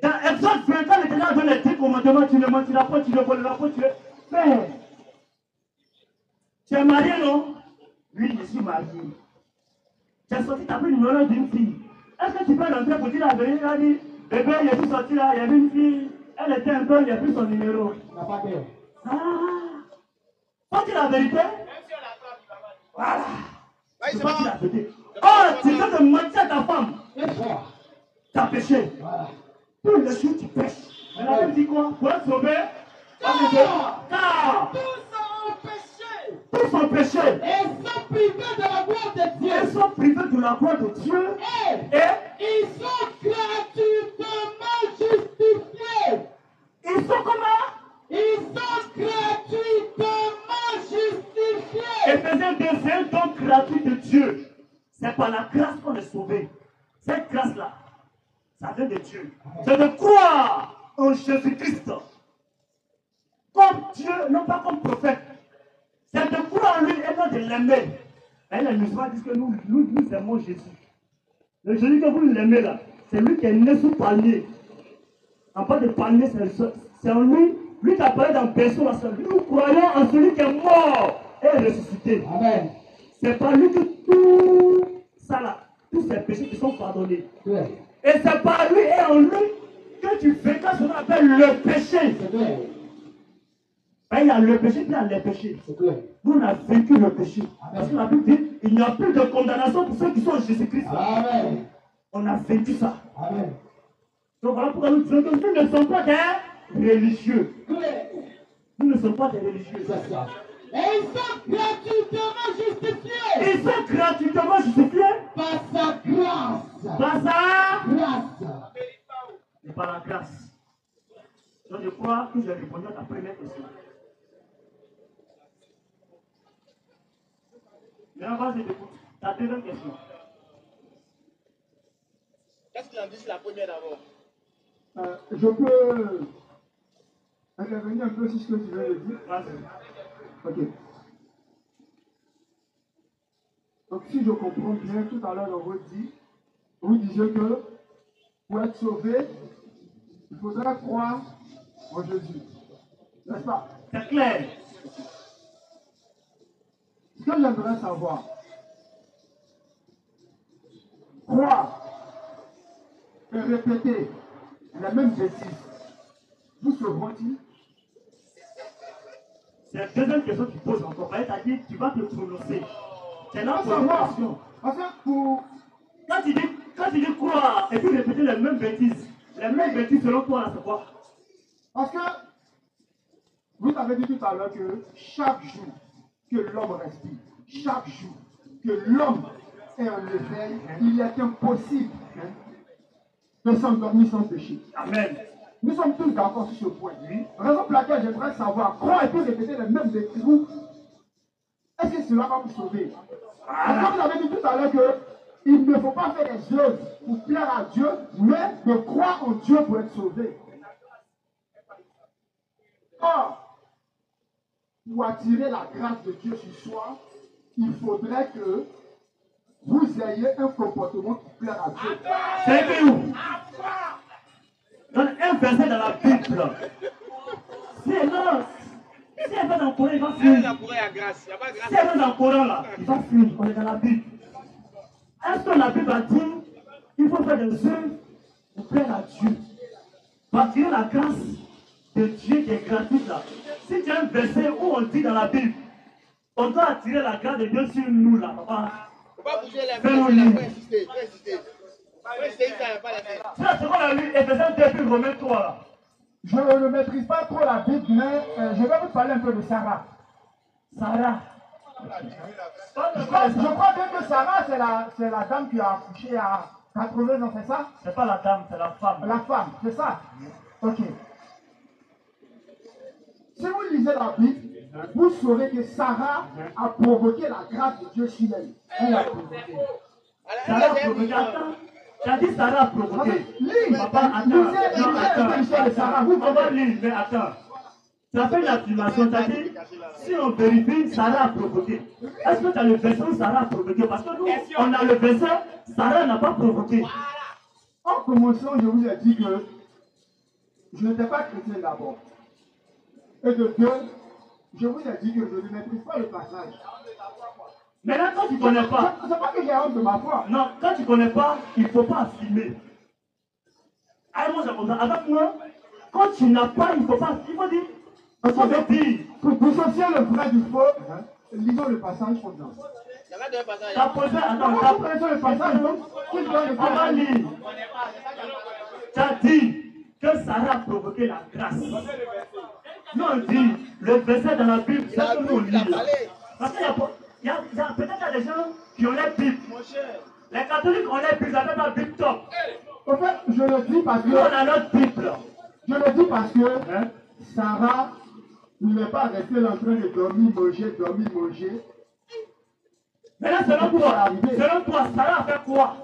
Speaker 2: Dans Exode 20, l'Éternel donne les 10 commandements, tu ne mentiras pas, tu ne voleras pas, tu es frère. Tu es marié, non? Oui, je suis marié. Tu as sorti ta numéro d'une fille. Est-ce que tu peux rentrer pour dire la vérité? Il a dit, bébé, il est sorti là, il y avait une fille. Elle était un peu, il n'y a plus son numéro.
Speaker 3: La pas peur.
Speaker 2: Faut dire la vérité? Voilà. Tu vas dire la vérité. Oh, tu viens de mentir à ta femme. Tu as péché.
Speaker 3: Voilà.
Speaker 2: Tous les jours tu pêches. Mais la Bible dit quoi? Pour être sauvé, car tous ont péché.
Speaker 3: Et sont privés de la gloire de Dieu.
Speaker 2: Ils sont privés de la gloire de Dieu.
Speaker 3: Et ils sont gratuitement justifiés.
Speaker 2: Ils sont comment?
Speaker 3: Ils sont gratuitement justifiés.
Speaker 2: Éphésiens 2, c'est un don gratuit de Dieu. C'est par la grâce qu'on est sauvé. Cette grâce-là, ça vient de Dieu. C'est de croire en Jésus-Christ. Comme Dieu, non pas comme prophète. C'est de croire en lui et non de l'aimer. Et les musulmans disent que nous aimons Jésus. Le Jésus que vous l'aimez là, c'est lui qui est né sous palmier. En bas de palmier, c'est en lui. Lui qui apparaît dans personne. Nous croyons en celui qui est mort et ressuscité.
Speaker 3: Amen.
Speaker 2: C'est par lui que tout ça là, tous ces péchés qui sont pardonnés.
Speaker 3: Ouais.
Speaker 2: Et c'est par lui et en lui que tu fais ce qu'on appelle le péché.
Speaker 3: C'est clair.
Speaker 2: Ben, il y a le péché, puis il y a les péchés.
Speaker 3: C'est clair.
Speaker 2: Nous, on a vécu le péché.
Speaker 3: Amen.
Speaker 2: Parce que la Bible dit, il n'y a plus de condamnation pour ceux qui sont en Jésus-Christ.
Speaker 3: Amen.
Speaker 2: On a vécu ça.
Speaker 3: Amen.
Speaker 2: Donc voilà pourquoi nous disons que nous ne sommes pas des religieux. Nous ne sommes pas des religieux.
Speaker 3: C'est ça. Et ils sont gratuitement justifiés.
Speaker 2: Ils sont gratuitement justifiés
Speaker 3: Par sa grâce.
Speaker 2: par sa
Speaker 3: Grâce.
Speaker 2: et par la grâce. Donc je crois que j'ai répondu à ta première question. Maintenant, vas-y, écoute. Ta deuxième question.
Speaker 6: Qu'est-ce qu'il en dit sur la première d'abord?
Speaker 1: Je peux intervenir un peu sur ce que tu viens de dire.
Speaker 2: Vas-y.
Speaker 1: Ok. Donc si je comprends bien, tout à l'heure vous disiez que pour être sauvé, il faudra croire en Jésus. N'est-ce pas?
Speaker 2: C'est clair.
Speaker 1: Ce que j'aimerais savoir, croire et répéter les mêmes bêtises, vous sauveront-ils?
Speaker 2: C'est la deuxième question que tu poses encore. Elle t'a dit, tu vas te prononcer. C'est là pour
Speaker 1: savoir.
Speaker 2: question.
Speaker 1: En fait, pour...
Speaker 2: Quand tu dis croire et puis répéter les mêmes bêtises selon toi, là, c'est quoi?
Speaker 1: Parce que vous avez dit tout à l'heure que chaque jour que l'homme respire, chaque jour que l'homme est en éveil, il est impossible de s'endormir sans péché.
Speaker 2: Amen.
Speaker 1: Nous sommes tous d'accord sur ce point. Raison pour laquelle j'aimerais savoir, croire et puis répéter les mêmes bêtises. Est-ce que cela va vous sauver? Parce que vous avez dit tout à l'heure qu'il ne faut pas faire des œuvres pour plaire à Dieu, mais de croire en Dieu pour être sauvé. Or, pour attirer la grâce de Dieu sur soi, il faudrait que vous ayez un comportement qui plaire à Dieu.
Speaker 2: C'est écrit où? Donne un verset dans la Bible. Si elle va dans le Coran, il va fuir. Si elle va dans le Coran, là, il va fuir. On est dans la Bible. Est-ce que la Bible a dit qu'il faut faire des œuvres pour plaire à Dieu? Pour attirer la grâce de Dieu qui est gratuite là. Si tu as un verset où on dit dans la Bible, on doit attirer la grâce de Dieu sur nous là, papa.
Speaker 6: Faut pas bouger les mains, faut insister, faut insister. Faut insister, ça n'a pas la tête.
Speaker 2: C'est la seconde à lui, Éphésiens 2 puis Romains 3 là.
Speaker 3: Je ne maîtrise pas trop la Bible, mais je vais vous parler un peu de Sarah. Sarah. Je crois bien que Sarah, c'est la dame qui a accouché à 80 ans, c'est ça?
Speaker 5: C'est pas la dame, c'est la femme.
Speaker 3: La femme, c'est ça? Ok. Si vous lisez la Bible, vous saurez que Sarah a provoqué la grâce de Dieu sur elle. Elle a provoqué.
Speaker 5: Sarah a provoqué. Attends. Tu as dit Sarah a provoqué. Papa, attends.
Speaker 3: L'histoire de Sarah, vous
Speaker 5: On va lire, mais attends. Tu as fait une affirmation, tu as dit, si on vérifie, Sarah a provoqué. Est-ce que tu as le verset où Sarah a provoqué? Parce que nous, on a le verset, Sarah n'a pas provoqué.
Speaker 3: En commençant, je vous ai dit que je n'étais pas chrétien d'abord. Et de deux, je vous ai dit que je ne maîtrise pas le passage.
Speaker 5: Maintenant, quand tu ne connais pas,
Speaker 3: c'est pas que j'ai honte de ma foi.
Speaker 5: non, quand tu ne connais pas, il ne faut pas affirmer. Ah, moi, c'est comme ça. Avec moi, quand tu n'as pas, il ne faut pas, il faut dire. Il faut dire.
Speaker 3: Pour dissocier le vrai du faux, lisons le passage pour nous.
Speaker 5: T'as posé, attends,
Speaker 3: Comment vous connaissez le passage?
Speaker 5: On va lire. Tu as dit que Sarah a provoqué la grâce. Nous, on dit, le verset dans la Bible, c'est ce que nous lisons. Parce qu'il y a peut-être des gens qui ont les Bibles. Les catholiques ont les Bibles, ils n'avaient pas la Bible top.
Speaker 3: En fait, je le dis parce que.
Speaker 5: Nous, on a notre Bible.
Speaker 3: Je le dis parce que Sarah n'est pas restée là en train de dormir, manger.
Speaker 5: Maintenant, selon toi, Sarah a fait quoi?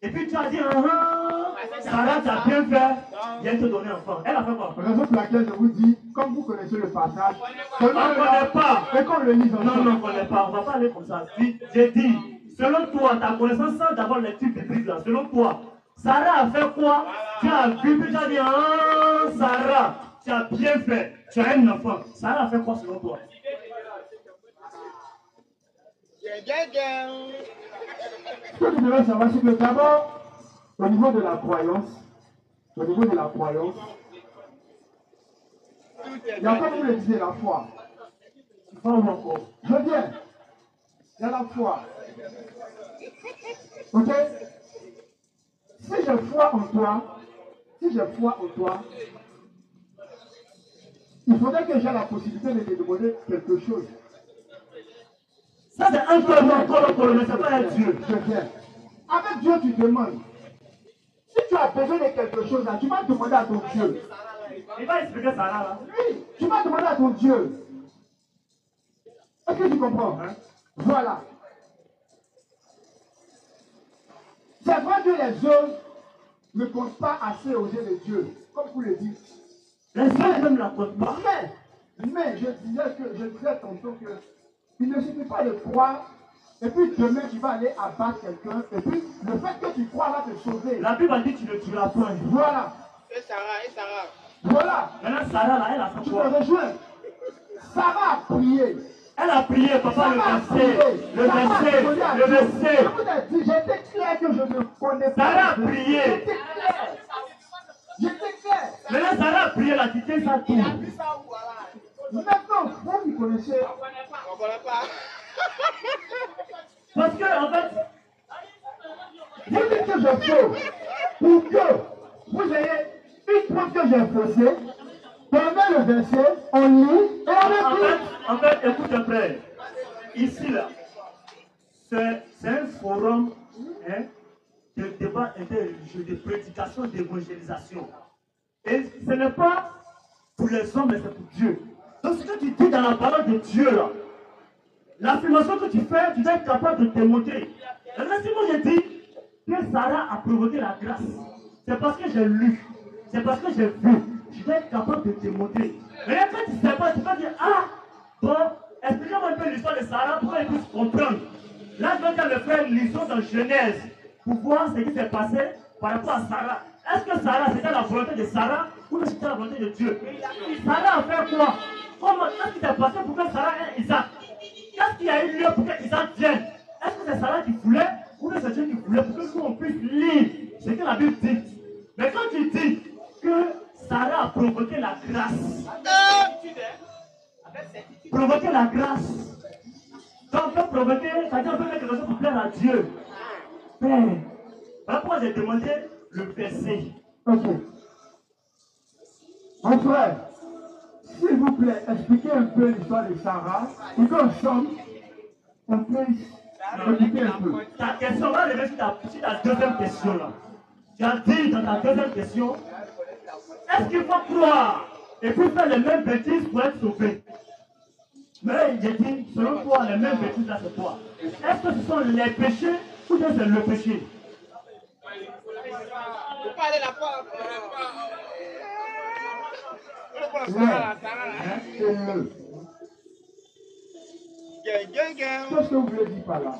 Speaker 5: Et puis tu as dit, Sarah, tu as bien fait, viens te donner un enfant. Elle a fait quoi?
Speaker 3: Raison pour laquelle je vous dis, comme vous connaissez le passage,
Speaker 5: on ne connaît pas.
Speaker 3: Et qu'on le lise ensemble.
Speaker 5: Non, on ne connaît pas. On ne va pas aller comme ça. J'ai dit, selon toi, ta connaissance sans d'abord les types bibliques là, selon toi, Sarah a fait quoi? Tu as vu, puis tu as dit, Sarah, tu as bien fait, tu as un enfant. Sarah a fait quoi selon toi?
Speaker 3: Ce que tu devrais savoir, c'est que d'abord, au niveau de la croyance, il y a comme vous le disiez, la foi. Je viens. Il y a la foi. Ok? Si je foi en toi, il faudrait que j'ai la possibilité de te demander quelque chose.
Speaker 5: Ça, c'est un peu encore, mais ce n'est pas un Dieu.
Speaker 3: Je viens. Avec Dieu, tu demandes. Si tu as besoin de quelque chose, là, tu vas demander à ton Dieu.
Speaker 5: Il va expliquer ça là.
Speaker 3: Oui, tu vas demander à ton Dieu. Est-ce que tu comprends? Voilà. C'est vrai que les hommes ne comptent pas assez aux yeux de Dieu, comme vous le dites.
Speaker 5: Les hommes ne la comptent pas.
Speaker 3: Mais je disais tantôt que il ne suffit pas de croire, et puis demain tu vas aller abattre quelqu'un, et puis le fait que tu crois va te sauver.
Speaker 5: La Bible a dit que tu ne tueras point.
Speaker 3: Voilà.
Speaker 6: Et Sarah.
Speaker 3: Voilà.
Speaker 5: Maintenant, Sarah, là, elle a fait
Speaker 3: Tu
Speaker 5: quoi?
Speaker 3: me rejoins. Sarah a prié.
Speaker 5: Elle a prié, papa, le verset.
Speaker 3: Je vous ai dit, j'étais clair que je ne connais pas.
Speaker 5: Sarah a prié.
Speaker 3: J'étais clair.
Speaker 5: Maintenant, Sarah a prié, la quitté sa tour.
Speaker 3: Maintenant, vous connaissez.
Speaker 6: On ne connaît pas.
Speaker 5: Parce que, en fait,
Speaker 3: Vous dites que je faux pour que vous ayez une preuve que j'ai faussé. Prenez le verset, on lit et on écoute.
Speaker 5: en fait, écoute un frère. Ici, là, c'est un forum de débat interreligieux, de prédication, d'évangélisation. Et ce n'est pas pour les hommes, mais c'est pour Dieu. Donc, ce que tu dis dans la parole de Dieu, là, l'affirmation que tu fais, tu dois être capable de démontrer. Maintenant, si moi je dis que Sarah a provoqué la grâce, c'est parce que j'ai lu, c'est parce que j'ai vu. Je dois être capable de démontrer. Mais quand tu ne sais pas, tu peux dire, bon, expliquez-moi un peu l'histoire de Sarah pour qu'elle puisse comprendre. Là, je vais dire le frère, lisons dans Genèse pour voir ce qui s'est passé par rapport à Sarah. Est-ce que Sarah, c'était la volonté de Sarah ou c'était la volonté de Dieu? Sarah a fait quoi? Qu'est-ce qui s'est passé pour que Sarah ait Isaac? Qu'est-ce qui a eu lieu pour que Isaac vienne? Est-ce que c'est Sarah qui voulait ou c'est Dieu qui voulait pour que nous on puisse lire ce que la Bible dit? Mais quand tu dis que Sarah a provoqué la grâce, provoquer la grâce, donc on peut provoquer, c'est-à-dire on peut faire quelque chose pour plaire à Dieu. Mais, pourquoi j'ai demandé le verset?
Speaker 3: Ok. Mon frère, s'il vous plaît, expliquez un peu l'histoire de Sarah, pour qu'ensemble, on puisse écouter un peu.
Speaker 2: Ta question va revenir sur ta deuxième question là. Tu as dit dans ta deuxième question, est-ce qu'il faut croire et puis faire les mêmes bêtises pour être sauvé? Mais j'ai dit, selon toi, les mêmes bêtises là c'est quoi? Est-ce que ce sont les péchés ou bien c'est le péché?
Speaker 3: Qu'est-ce que vous voulez dire par là?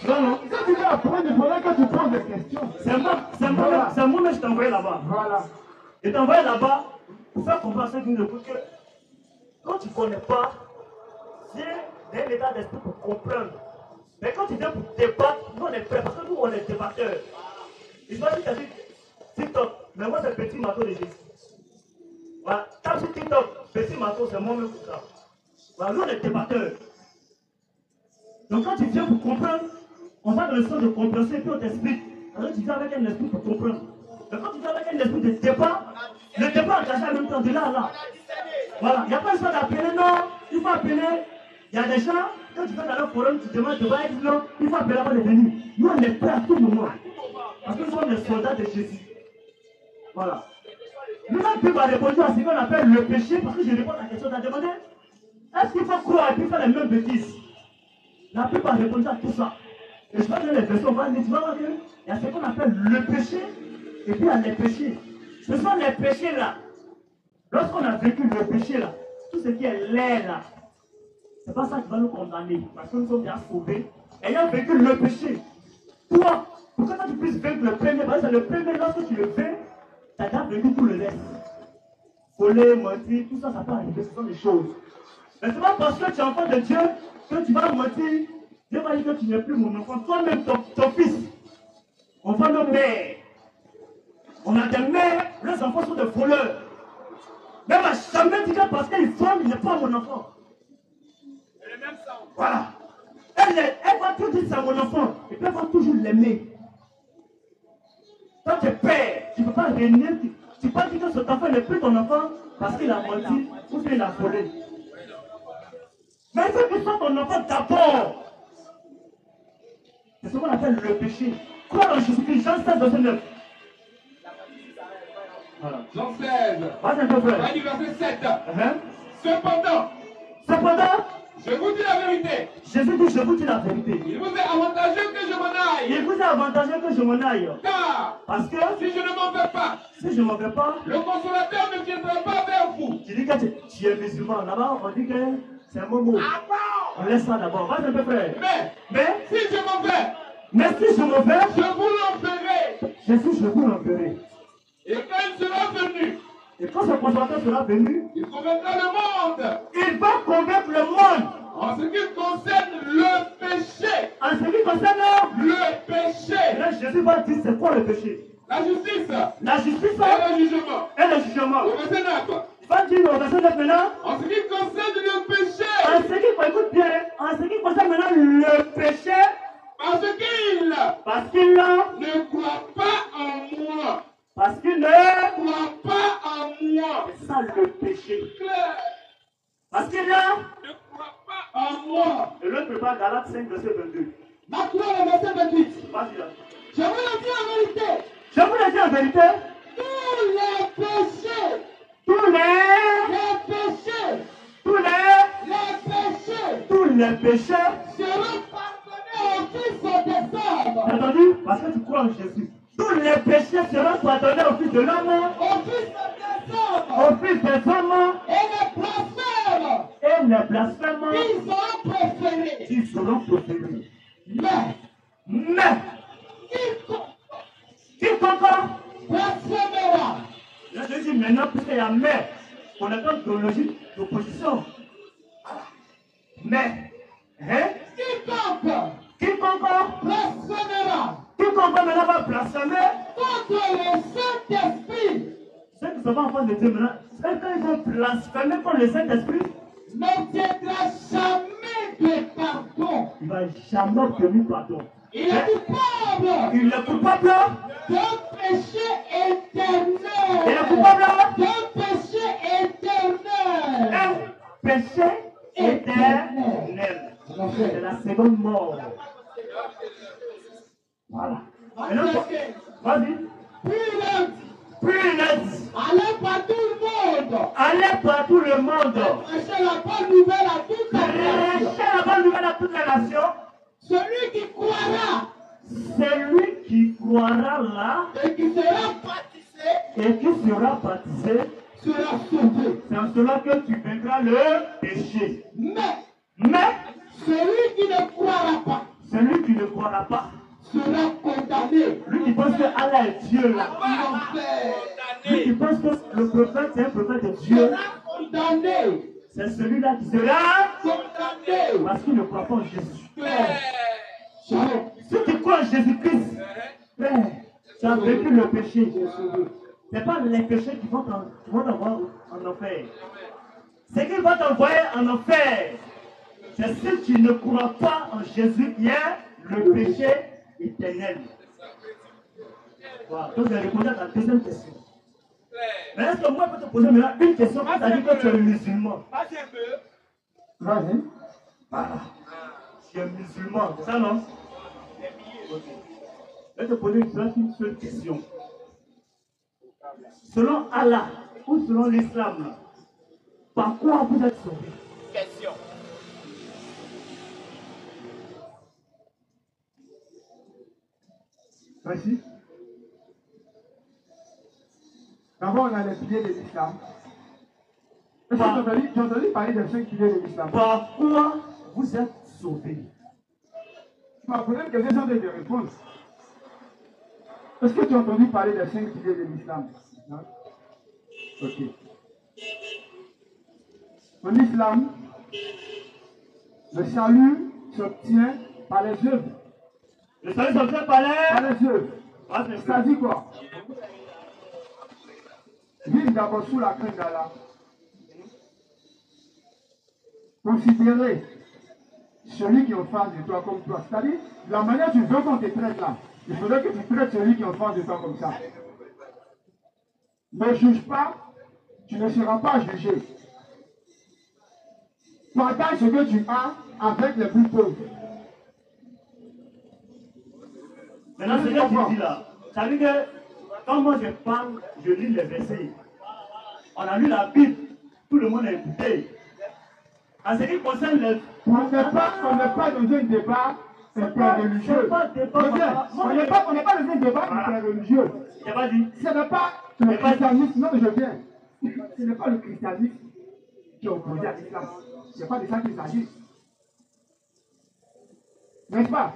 Speaker 2: Non, non.
Speaker 3: Quand tu veux apprendre, il faudrait que tu poses des questions.
Speaker 2: C'est moi, mais je t'ai envoyé là-bas.
Speaker 3: Voilà.
Speaker 2: Je t'ai envoyé là-bas pour faire comprendre à ceux qui nous écoutent que quand tu ne connais pas, c'est un état d'esprit pour comprendre. Mais quand tu viens pour débattre, nous on est prêts parce que nous on est débatteurs. Je sais pas si tu as dit TikTok, mais moi c'est le petit marteau de Jésus. Voilà, tape sur TikTok, petit marteau, c'est moi-même pour ça. Voilà, nous on est débatteurs. Donc quand tu viens pour comprendre, on va dans le sens de compréhension et puis on t'explique. Alors tu viens avec un esprit pour comprendre. Mais quand tu viens avec un esprit de débat, le débat engagé en même temps de là à là. Voilà, il n'y a pas besoin d'appeler, non, il faut appeler. Il y a des gens, quand tu vas dans le forum, tu demandes de voir non, il faut appeler avant de venir. Nous on est prêts à tout moment. Parce que nous sommes les soldats de Jésus. Voilà. Nous la Bible a répondu à ce qu'on appelle le péché, parce que je réponds à la question que tu as demandé. Est-ce qu'il faut croire et puis faire les mêmes bêtises? La Bible a répondu à tout ça. Et je vais donner les versions, on va dire, tu vas voir qu'il y a ce qu'on appelle le péché, et puis il y a les péchés. Ce sont les péchés là. Lorsqu'on a vécu le péché là, tout ce qui est l'air là, c'est pas ça qui va nous condamner, parce que nous sommes bien sauvés, ayant vécu le péché. Toi, pour que tu puisses vaincre le premier, parce que le premier, lorsque tu le fais, tu as déjà vécu tout le reste. Voler, mentir, tout ça, ça peut arriver, ce sont des choses. Mais c'est pas parce que tu es enfant de Dieu que tu vas mentir. Dieu va dire que tu n'es plus mon enfant. Toi-même, ton fils, on va nos mères. On a des mères, leurs enfants sont des voleurs. Mais elle m'a jamais dit que parce qu'il vole, il n'est pas mon enfant. Voilà. Elle va tout dire c'est mon enfant. Et puis elle va toujours l'aimer. Toi, tu es père, tu ne peux pas régner. Tu ne peux pas dire que cet enfant n'est plus ton enfant parce qu'il a menti ou qu'il a volé. Mais il faut qu'il soit ton enfant d'abord. C'est ce qu'on appelle le péché. Croire en Jésus-Christ, Jean 16, verset 9. Voilà.
Speaker 6: Jean 16.
Speaker 2: Vas-y un peu, frère.
Speaker 6: Du verset 7. Cependant, je vous dis la vérité.
Speaker 2: Jésus dit, je vous dis la vérité.
Speaker 6: Il vous est avantageux que je m'en aille.
Speaker 2: Il vous est avantageux que je m'en aille.
Speaker 6: Car,
Speaker 2: parce que
Speaker 6: si je ne m'en vais pas,
Speaker 2: le
Speaker 6: consolateur ne viendra pas vers vous.
Speaker 2: Tu dis que tu es musulman. Là-bas, on dit que c'est un mot. On laisse ça d'abord. Vas-y un peu, frère. Mais
Speaker 6: si je m'en vais,
Speaker 2: je
Speaker 6: vous l'enverrai.
Speaker 2: Jésus, je vous l'enverrai.
Speaker 6: Et quand il sera venu,
Speaker 2: et quand ce consolateur sera venu,
Speaker 6: il convaincra le monde.
Speaker 2: Il va convaincre le monde.
Speaker 6: En ce qui concerne le péché.
Speaker 2: En ce qui concerne
Speaker 6: le péché.
Speaker 2: Et là, Jésus va dire c'est quoi le péché?
Speaker 6: La justice.
Speaker 2: La justice
Speaker 6: et le jugement.
Speaker 2: Et le jugement.
Speaker 6: Au verset 9.
Speaker 2: Il va dire au verset 9 maintenant.
Speaker 6: En ce qui concerne le péché.
Speaker 2: En ce qui, écoute bien, en ce qui concerne maintenant le péché. Parce qu'il
Speaker 6: ne croit pas en moi.
Speaker 2: Parce qu'il ne
Speaker 6: croit pas en moi.
Speaker 2: C'est ça le péché.
Speaker 6: Claire.
Speaker 2: Parce qu'il
Speaker 6: ne croit pas en moi.
Speaker 2: Et l'autre prépare Galates 5, verset 22.
Speaker 3: Maintenant, le verset 28.
Speaker 2: Vas-y là.
Speaker 3: Je vous le dis en vérité.
Speaker 2: Je vous le dis en vérité.
Speaker 3: Tous les péchés.
Speaker 2: Tous les péchés
Speaker 3: seront pardonnés au Fils des hommes.
Speaker 2: T'as entendu? Parce que tu crois en Jésus. Tous les péchés seront pardonnés au Fils de l'homme. Au Fils des hommes. Et les blasphèmes. Ils seront préférés. Mais quiconque
Speaker 3: blasphémera.
Speaker 2: Là, je dis maintenant, puisqu'il y a mais, on a une théologie d'opposition. Mais, quiconque
Speaker 3: blasphémera.
Speaker 2: Quiconque maintenant va blasphémer
Speaker 3: contre le Saint-Esprit.
Speaker 2: Ceux qui sont enfants de Dieu maintenant, ceux qui vont blasphémer contre le Saint-Esprit,
Speaker 3: n'obtiendra jamais de pardon.
Speaker 2: Il ne va jamais obtenir pardon.
Speaker 3: Il est coupable.
Speaker 2: Il est coupable
Speaker 3: D'un péché éternel.
Speaker 2: Et le coupable?
Speaker 3: D'un péché éternel.
Speaker 2: Un péché éternel. C'est la seconde mort. Voilà. Maintenant, vas-y. Puis il a dit,
Speaker 3: Allez par tout le monde.
Speaker 2: allez par tout le monde.
Speaker 3: Prêchez la bonne nouvelle à toute la nation.
Speaker 2: Prêchez la bonne nouvelle à toute la nation.
Speaker 3: Celui qui croira
Speaker 2: Celui qui croira là
Speaker 3: et qui sera baptisé
Speaker 2: et qui sera baptisé,
Speaker 3: sera sauvé.
Speaker 2: c'est en cela que tu vaincras le péché. Mais
Speaker 3: Celui qui ne croira pas
Speaker 2: celui qui ne croira pas,
Speaker 3: sera condamné.
Speaker 2: lui qui pense que Allah est Dieu là,
Speaker 3: L'enfer
Speaker 2: lui qui pense que le prophète c'est un prophète de Dieu,
Speaker 3: sera condamné.
Speaker 2: c'est celui-là qui sera
Speaker 3: Condamné.
Speaker 2: parce qu'il ne croit pas en Jésus.
Speaker 3: Shalom.
Speaker 2: Si tu crois en Jésus-Christ, frère, tu as vécu le péché. Ce n'est pas les péchés qui vont t'envoyer en enfer. Ce qui va t'envoyer en enfer, c'est si tu ne crois pas en Jésus qui est le péché éternel. Voilà. Donc, je vais répondre à ta deuxième question. Mais est-ce que moi, je peux te poser maintenant une question? C'est-à-dire que tu es musulman.
Speaker 3: Vas-y.
Speaker 2: Voilà. Tu es musulman, c'est ça non? Ok. Je vais te poser une seule question. Selon Allah ou selon l'islam, par quoi vous êtes sauvés?
Speaker 6: Question.
Speaker 1: Merci. D'abord, on a les piliers de l'islam. Est-ce que tu as entendu parler des 5 piliers de l'islam?
Speaker 2: Par quoi vous êtes sauvés?
Speaker 1: Tu m'as posé une question sans te répondre. Est-ce que tu as entendu parler des 5 piliers de l'islam? Non? Ok. En islam, le salut s'obtient par les œuvres.
Speaker 2: Le salut s'obtient par
Speaker 1: les œuvres.
Speaker 2: Ah, c'est
Speaker 1: Ça dit quoi? Vivre d'abord sous la crainte d'Allah. Considérer celui qui est en face de toi comme toi. C'est-à-dire, la manière dont tu veux qu'on te traite là, il faudrait que tu traites celui qui est en face de toi comme ça. Ne juge pas, tu ne seras pas jugé. Partage ce que tu as avec les plus pauvres.
Speaker 2: Maintenant, ce que tu dis là, ça veut dire que quand moi je parle, je lis les versets. On a lu la Bible, tout le monde a écouté. En ce qui concerne les...
Speaker 1: On n'est pas dans un débat interreligieux. On n'est pas dans un débat interreligieux.
Speaker 2: Je n'ai pas dit.
Speaker 1: Ce n'est pas le christianisme, non, je viens. Ce n'est pas le christianisme qui est opposé à l'islam. Ce n'est pas de ça qu'il s'agit. N'est-ce pas?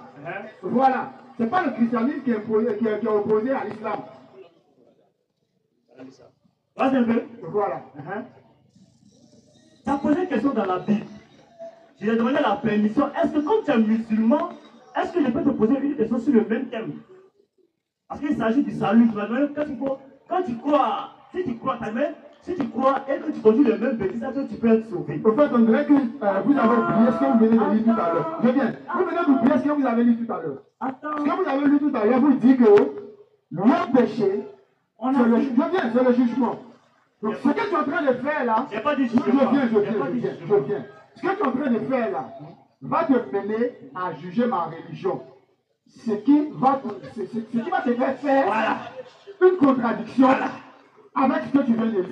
Speaker 1: Voilà. Ce n'est pas le christianisme qui est opposé à l'islam.
Speaker 2: Vas-y un peu.
Speaker 1: Voilà.
Speaker 2: Tu as posé une question dans la Bible. Je lui ai demandé la permission. Est-ce que comme tu es musulman, est-ce que je peux te poser une question sur le même thème? Parce qu'il s'agit du salut. Tu vas demander quand tu crois, si tu crois si tu crois et que tu conduis le même bêtise, est-ce que tu peux être sauvé?
Speaker 1: En fait, on dirait que vous avez oublié ce que vous venez de lire tout à l'heure. Je viens. Vous venez d'oublier ce que vous avez lu tout à l'heure. Ce que vous avez lu tout à l'heure vous dit que le péché, c'est le jugement. Donc ce que tu es en train de faire là,
Speaker 2: je viens.
Speaker 1: Ce que tu es en train de faire là, va te mener à juger ma religion. Ce qui va te faire une contradiction avec ce que tu viens de dire.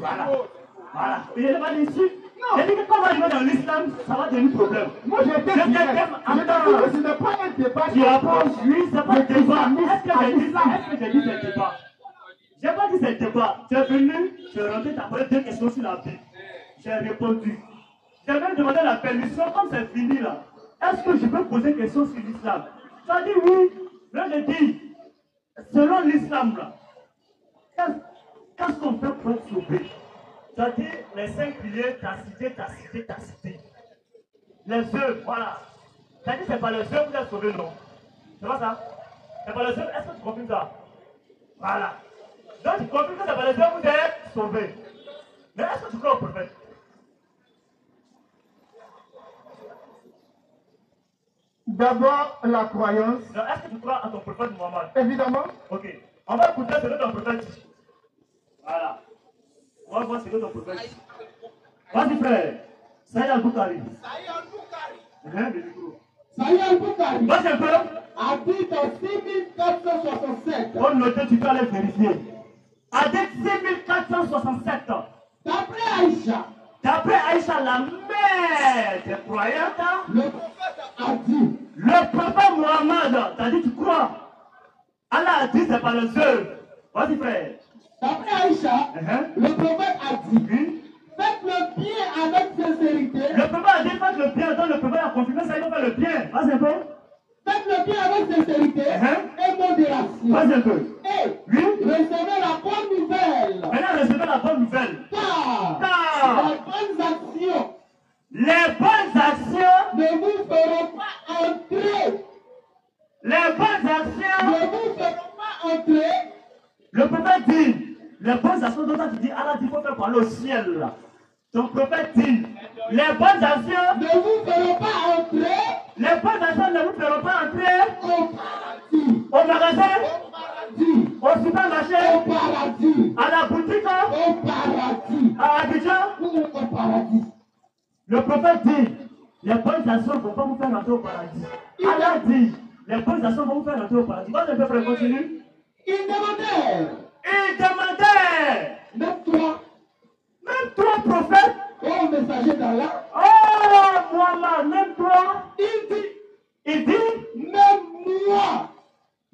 Speaker 2: Voilà. Et je n'ai pas dit non. J'ai dit que quand on va arriver dans l'islam, ça va devenir problème.
Speaker 1: Moi j'ai été direct. Ce n'est pas un débat.
Speaker 2: Tu approches, oui, c'est pas un débat. Est-ce que j'ai dit c'est débat? Je n'ai pas dit c'est débat. Tu es venu, tu es rentré, tu as posé 2 questions sur la Bible. J'ai répondu. J'ai même demandé la permission, comme c'est fini là. Est-ce que je peux poser une question sur l'islam? Tu as dit oui. Là je dis, selon l'islam là, qu'est-ce qu'on fait pour être sauvé? Tu as dit les 5 piliers, tu as cité. Les œuvres, voilà. Tu as dit c'est pas les œuvres que vous êtes sauvé, non? C'est pas ça? C'est pas les œuvres, est-ce que tu confirmes ça? Voilà. Donc tu confirmes que c'est pas les œuvres que vous êtes sauvés. Mais est-ce que tu crois au prophète?
Speaker 1: D'abord, la croyance.
Speaker 2: Est-ce que tu crois en ton prophète Mohammed?
Speaker 1: Évidemment.
Speaker 2: Ok. On va écouter ce que ton prophète dit. Voilà. On va voir ce que ton prophète dit. Vas-y frère. Saïd Al-Boukari.
Speaker 3: Saïd Al-Boukari.
Speaker 2: Vas-y un peu.
Speaker 3: Habite en 6467.
Speaker 2: On note, tu peux aller vérifier. Habite 6467. D'après Aïcha, la mère des croyantes,
Speaker 3: le prophète a dit.
Speaker 2: Le prophète Mohammed, t'as dit tu crois? Allah a dit c'est pas les œuvres. Vas-y frère.
Speaker 3: D'après Aïcha, le prophète a dit. Faites le bien avec sincérité.
Speaker 2: Le prophète a dit faites le bien, donc le prophète a confirmé ça, il va faire le bien. Vas-y un peu.
Speaker 3: Faites le bien avec sincérité et modération.
Speaker 2: Vas-y un peu.
Speaker 3: Et
Speaker 2: oui?
Speaker 3: Recevez la bonne nouvelle.
Speaker 2: Maintenant recevez la bonne nouvelle.
Speaker 3: Car
Speaker 2: les bonnes actions
Speaker 3: ne vous feront pas entrer.
Speaker 2: Les bonnes actions
Speaker 3: ne vous feront pas entrer.
Speaker 2: Le prophète dit, les bonnes actions dont tu dis, Allah dit qu'il faut faire parler au ciel. Là. Ton prophète dit, les bonnes actions
Speaker 3: ne vous feront pas entrer.
Speaker 2: Les bonnes actions ne vous feront pas entrer
Speaker 3: Au paradis.
Speaker 2: Au magasin.
Speaker 3: Au paradis.
Speaker 2: Au supermarché.
Speaker 3: Au paradis.
Speaker 2: À la boutique.
Speaker 3: Au paradis.
Speaker 2: À Abidjan.
Speaker 3: Au paradis.
Speaker 2: Le prophète dit, les bonnes actions ne vont pas vous faire entrer au paradis. Allah dit, les bonnes actions vont vous faire entrer au paradis. Vas-y, le peuple continue.
Speaker 3: Il demandait.
Speaker 2: Même toi, prophète.
Speaker 3: Oh, messager d'Allah.
Speaker 2: Oh, Muhammad, même toi. Il dit,
Speaker 3: même moi.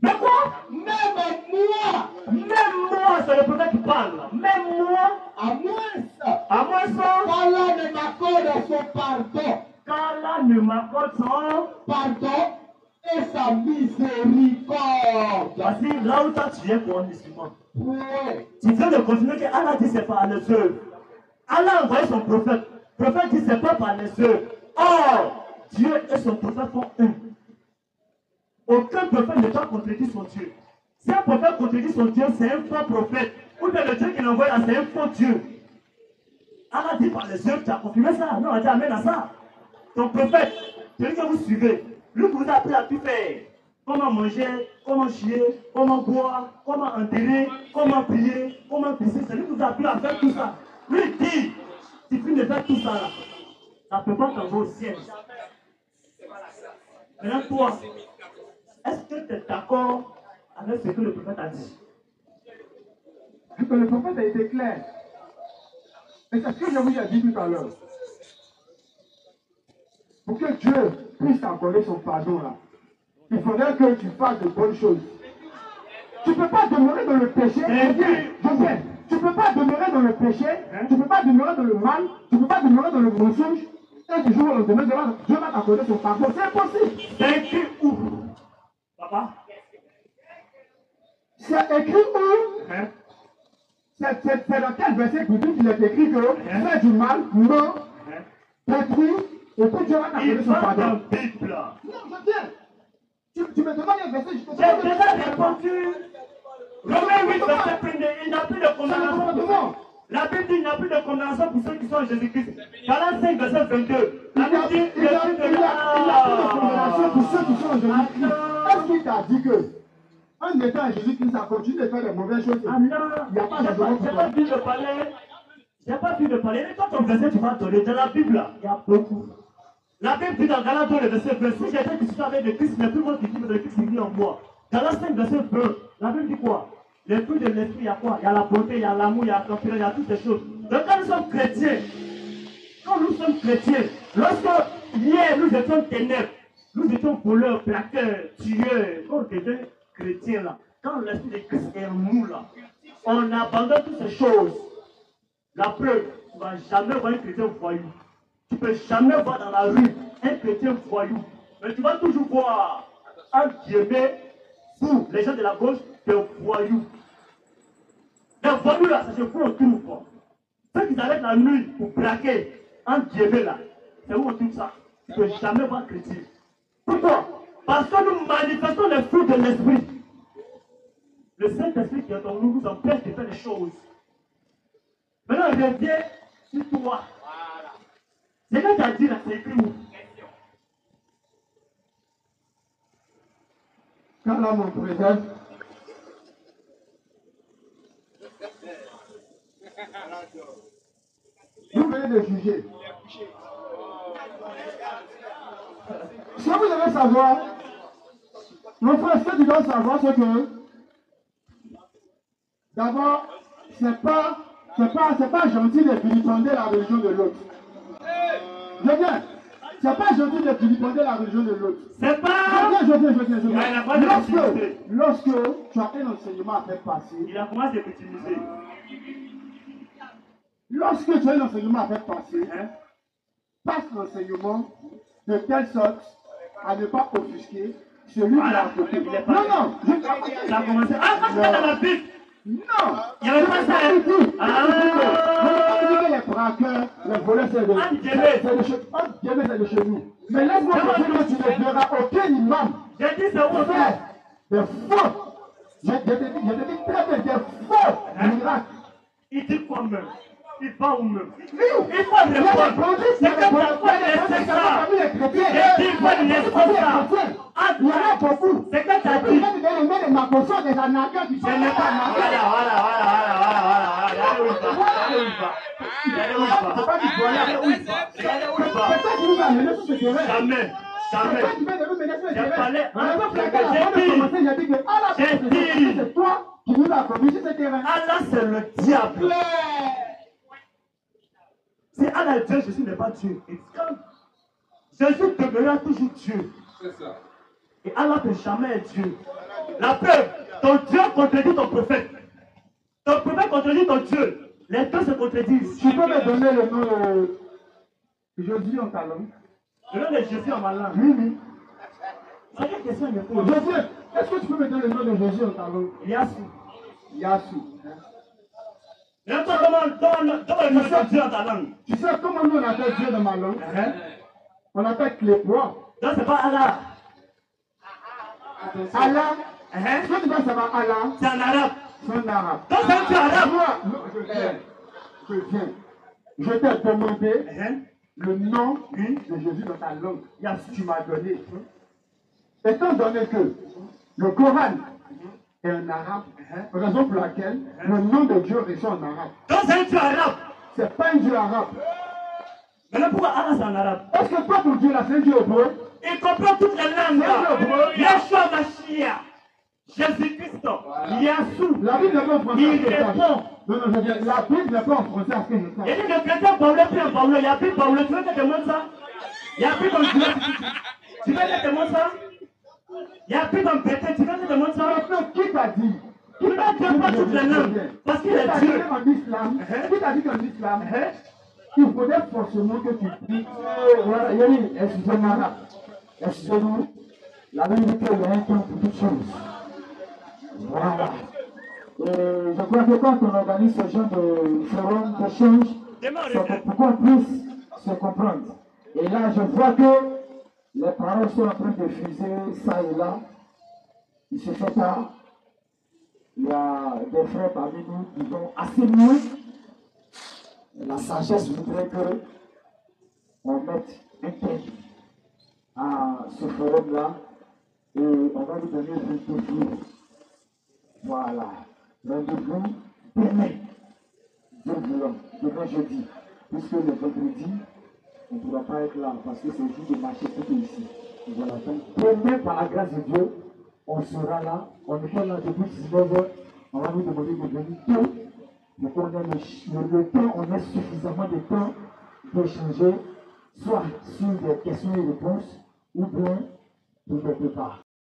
Speaker 2: Mais quoi?
Speaker 3: Même moi.
Speaker 2: Même moi, c'est le prophète qui parle. Même moi.
Speaker 3: À
Speaker 2: moins ça.
Speaker 3: qu'Allah ne m'accorde son pardon.
Speaker 2: Qu'Allah ne m'accorde son
Speaker 3: pardon et sa miséricorde.
Speaker 2: Voici là où toi tu viens pour un musulman.
Speaker 3: Ouais.
Speaker 2: Tu viens de confirmer que Allah dit c'est par les œuvres. Allah a envoyé son prophète. Le prophète dit c'est pas par les œuvres. Or, Dieu et son prophète sont un. Aucun prophète ne doit contredire son Dieu. Si un prophète contredit son Dieu, c'est un faux prophète. Ou bien le Dieu qu'il envoie là, c'est un faux Dieu. Allah dit par les œuvres, tu as confirmé ça. Non, on a dit amène à ça. Ton prophète, celui que vous suivez, lui vous a appris à tout faire. Comment manger, comment chier, comment boire, comment enterrer, comment prier, comment pisser. C'est lui qui vous a appris à faire tout ça. Lui dit, si tu ne fais tout ça là, ça ne peut pas t'envoyer au ciel. Maintenant toi, est-ce que tu es d'accord avec ce que le prophète a dit?
Speaker 1: Le prophète a été clair. Et c'est ce que je vous ai dit tout à l'heure. Pour que Dieu puisse t'accorder son pardon là, il faudrait que tu fasses de bonnes choses. Tu ne peux pas demeurer dans le péché. Tu ne peux pas demeurer dans le péché, tu ne peux pas demeurer dans le mal, tu ne peux pas demeurer dans le mensonge. Et du jour au lendemain, Dieu va t'accorder son pardon. C'est impossible.
Speaker 2: C'est écrit où? Papa?
Speaker 1: C'est écrit où? C'est dans quel verset biblique il est écrit que fais du mal, non, détruis, et que Dieu va t'accorder son pardon. Non, je viens. Tu me demandes un verset, je te
Speaker 2: J'ai déjà répondu. Romains 8, verset 22, il n'y a plus de condamnation. La Bible dit qu'il n'y a plus de condamnation pour ceux qui sont en Jésus-Christ. Galates 5, verset 22. La Bible dit qu'il n'y a plus de
Speaker 1: condamnation pour ceux qui sont en Jésus-Christ. Est-ce qu'il t'a dit que en étant en Jésus-Christ, ça continue de faire des mauvaises choses?
Speaker 2: Ah non, il n'y a pas pu de parler. J'ai pas pu de parler. Et toi, ton verset, tu vas donner dans la Bible. Il y a beaucoup. La Bible dit dans Galates 2, le verset 20, si j'étais discuté avec le Christ, mais tout le monde qui dit que le Christ vit en moi. Galates 5, verset 20, la Bible dit quoi? Les fruits de l'esprit, il y a quoi? Il y a la bonté, il y a l'amour, il y a la confiance, il y a toutes ces choses. Donc quand nous sommes chrétiens, lorsque hier nous étions ténèbres, nous étions voleurs, braqueurs, tueurs, quand on devient chrétien là, quand l'esprit de Christ est en nous là, on abandonne toutes ces choses. La preuve, tu ne vas jamais voir un chrétien voyou. Tu ne peux jamais voir dans la rue un chrétien voyou. Mais tu vas toujours voir un guillemets pour les gens de la gauche, des voyous. Les voyous là, c'est ce qu'on trouve. Quoi. Ceux qui s'arrêtent la nuit pour braquer un guillemets là, c'est où on trouve ça. Tu ne peux jamais voir un chrétien. Pourquoi? Parce que nous manifestons les fruits de l'esprit. Le Saint-Esprit qui est en nous nous empêche de faire des choses. Maintenant, je reviens sur toi. C'est ce que tu as dit là, c'est écrit où?
Speaker 1: Quand là, mon président, Vous venez de juger. Ce que vous devez savoir, mon frère, ce que tu dois savoir, c'est que d'abord, c'est pas gentil de vilipender la religion de l'autre. Je viens. C'est pas gentil de vilipender la religion de l'autre.
Speaker 2: C'est pas.
Speaker 1: Je viens. Lorsque tu as un enseignement à faire passer.
Speaker 2: Il a commencé à victimiser.
Speaker 1: Lorsque tu as un enseignement à faire passer, passe l'enseignement de telle sorte à ne pas offusquer celui qui a côté. Non.
Speaker 2: Ça a commencé. Ah, quand c'était dans la Bible.
Speaker 1: Non.
Speaker 2: Il n'y avait pas ça.
Speaker 1: Les braqueurs, les voleurs, c'est de chez nous. Mais laisse-moi te dire que tu ne verras aucun imam.
Speaker 2: J'ai dit c'est où
Speaker 1: faire des faux. Je te dis très bien, des faux miracles.
Speaker 2: Il dit quoi même? Il va où même? Il faut répondre. C'est que ta foi laisse ça. Il faut laisser ça.
Speaker 1: Il y en a beaucoup.
Speaker 2: C'est que tu as dit.
Speaker 1: Je n'ai pas
Speaker 2: Voilà. Jamais. J'ai parlé
Speaker 1: c'est toi qui nous as conduit sur ce terrain.
Speaker 2: Allah, c'est le diable. Si Allah est Dieu, Jésus n'est pas Dieu. Et quand Jésus demeurera toujours Dieu.
Speaker 6: C'est ça.
Speaker 2: Et Allah ne peut jamais être Dieu. La preuve, ton Dieu contredit ton prophète. Ton prophète contredit ton Dieu. Les deux se contredisent.
Speaker 1: Tu peux me donner le nom de Jésus en ta langue?
Speaker 2: Le nom de Jésus en ma langue.
Speaker 1: Oui.
Speaker 2: C'est quelle question il me pose?
Speaker 1: Jésus, est-ce que tu peux me donner le nom de Jésus en ta langue? Yassou.
Speaker 2: Même pas comment le nom de Dieu en ta langue.
Speaker 1: Tu sais comment nous on appelle Dieu dans ma langue? On appelle Clépois.
Speaker 2: Donc c'est pas Allah.
Speaker 1: Allah. Est-ce que tu vas savoir Allah?
Speaker 2: C'est en arabe.
Speaker 1: C'est en arabe.
Speaker 2: Donc c'est un Dieu arabe.
Speaker 1: Je viens. Je t'ai demandé le nom de Jésus dans ta langue. Tu m'as donné. Étant donné que le Coran est en arabe, raison pour laquelle le nom de Dieu est en arabe.
Speaker 2: Donc c'est un Dieu arabe.
Speaker 1: C'est pas un Dieu arabe.
Speaker 2: Maintenant pourquoi Allah c'est en arabe?
Speaker 1: Est-ce que toi ton Dieu là c'est un Dieu hébreu?
Speaker 2: Il comprend toutes les langues. Yeshua Mashiach, Jésus-Christ, Yassou.
Speaker 1: La Bible n'est pas en français.
Speaker 2: Il répond.
Speaker 1: Non, je veux dire, la Bible n'est pas en français à ce que je
Speaker 2: Il dit le chrétien Paulus, puis en Paulus, il y a plus Paulus. Tu veux que je te montre ça? Il y a plus comme Dieu. Tu veux que je te montre ça? Il y a plus comme Pété. Tu veux que je te montre ça?
Speaker 1: Qui t'a dit?
Speaker 2: Qui t'a dit pas toutes les langues? Parce qu'il est Dieu.
Speaker 1: Qui t'a dit qu'en islam, il faudrait forcément que tu pries. Voilà, Yanni, excusez-nous. La Bible dit qu'il y a un temps pour toutes choses. Voilà. Et je crois que quand on organise ce genre de forum, d'échange, c'est pour qu'on puisse se comprendre. Et là, je vois que les paroles sont en train de fuser ça et là. Il se fait tard. Il y a des frères parmi nous qui vont assez loin. La sagesse voudrait qu'on mette un thème à ce forum-là et on va lui donner rendez-vous. Voilà. Rendez-vous demain. Demain jeudi. Puisque le vendredi, on ne pourra pas être là parce que c'est le jour de marché tout ici. Voilà. Donc demain, par la grâce de Dieu, on sera là. On est là depuis 19h. On va nous demander de venir tôt. Donc on a le temps, on a suffisamment de temps d'échanger, soit sur des questions et réponses, ou bien pour des débats.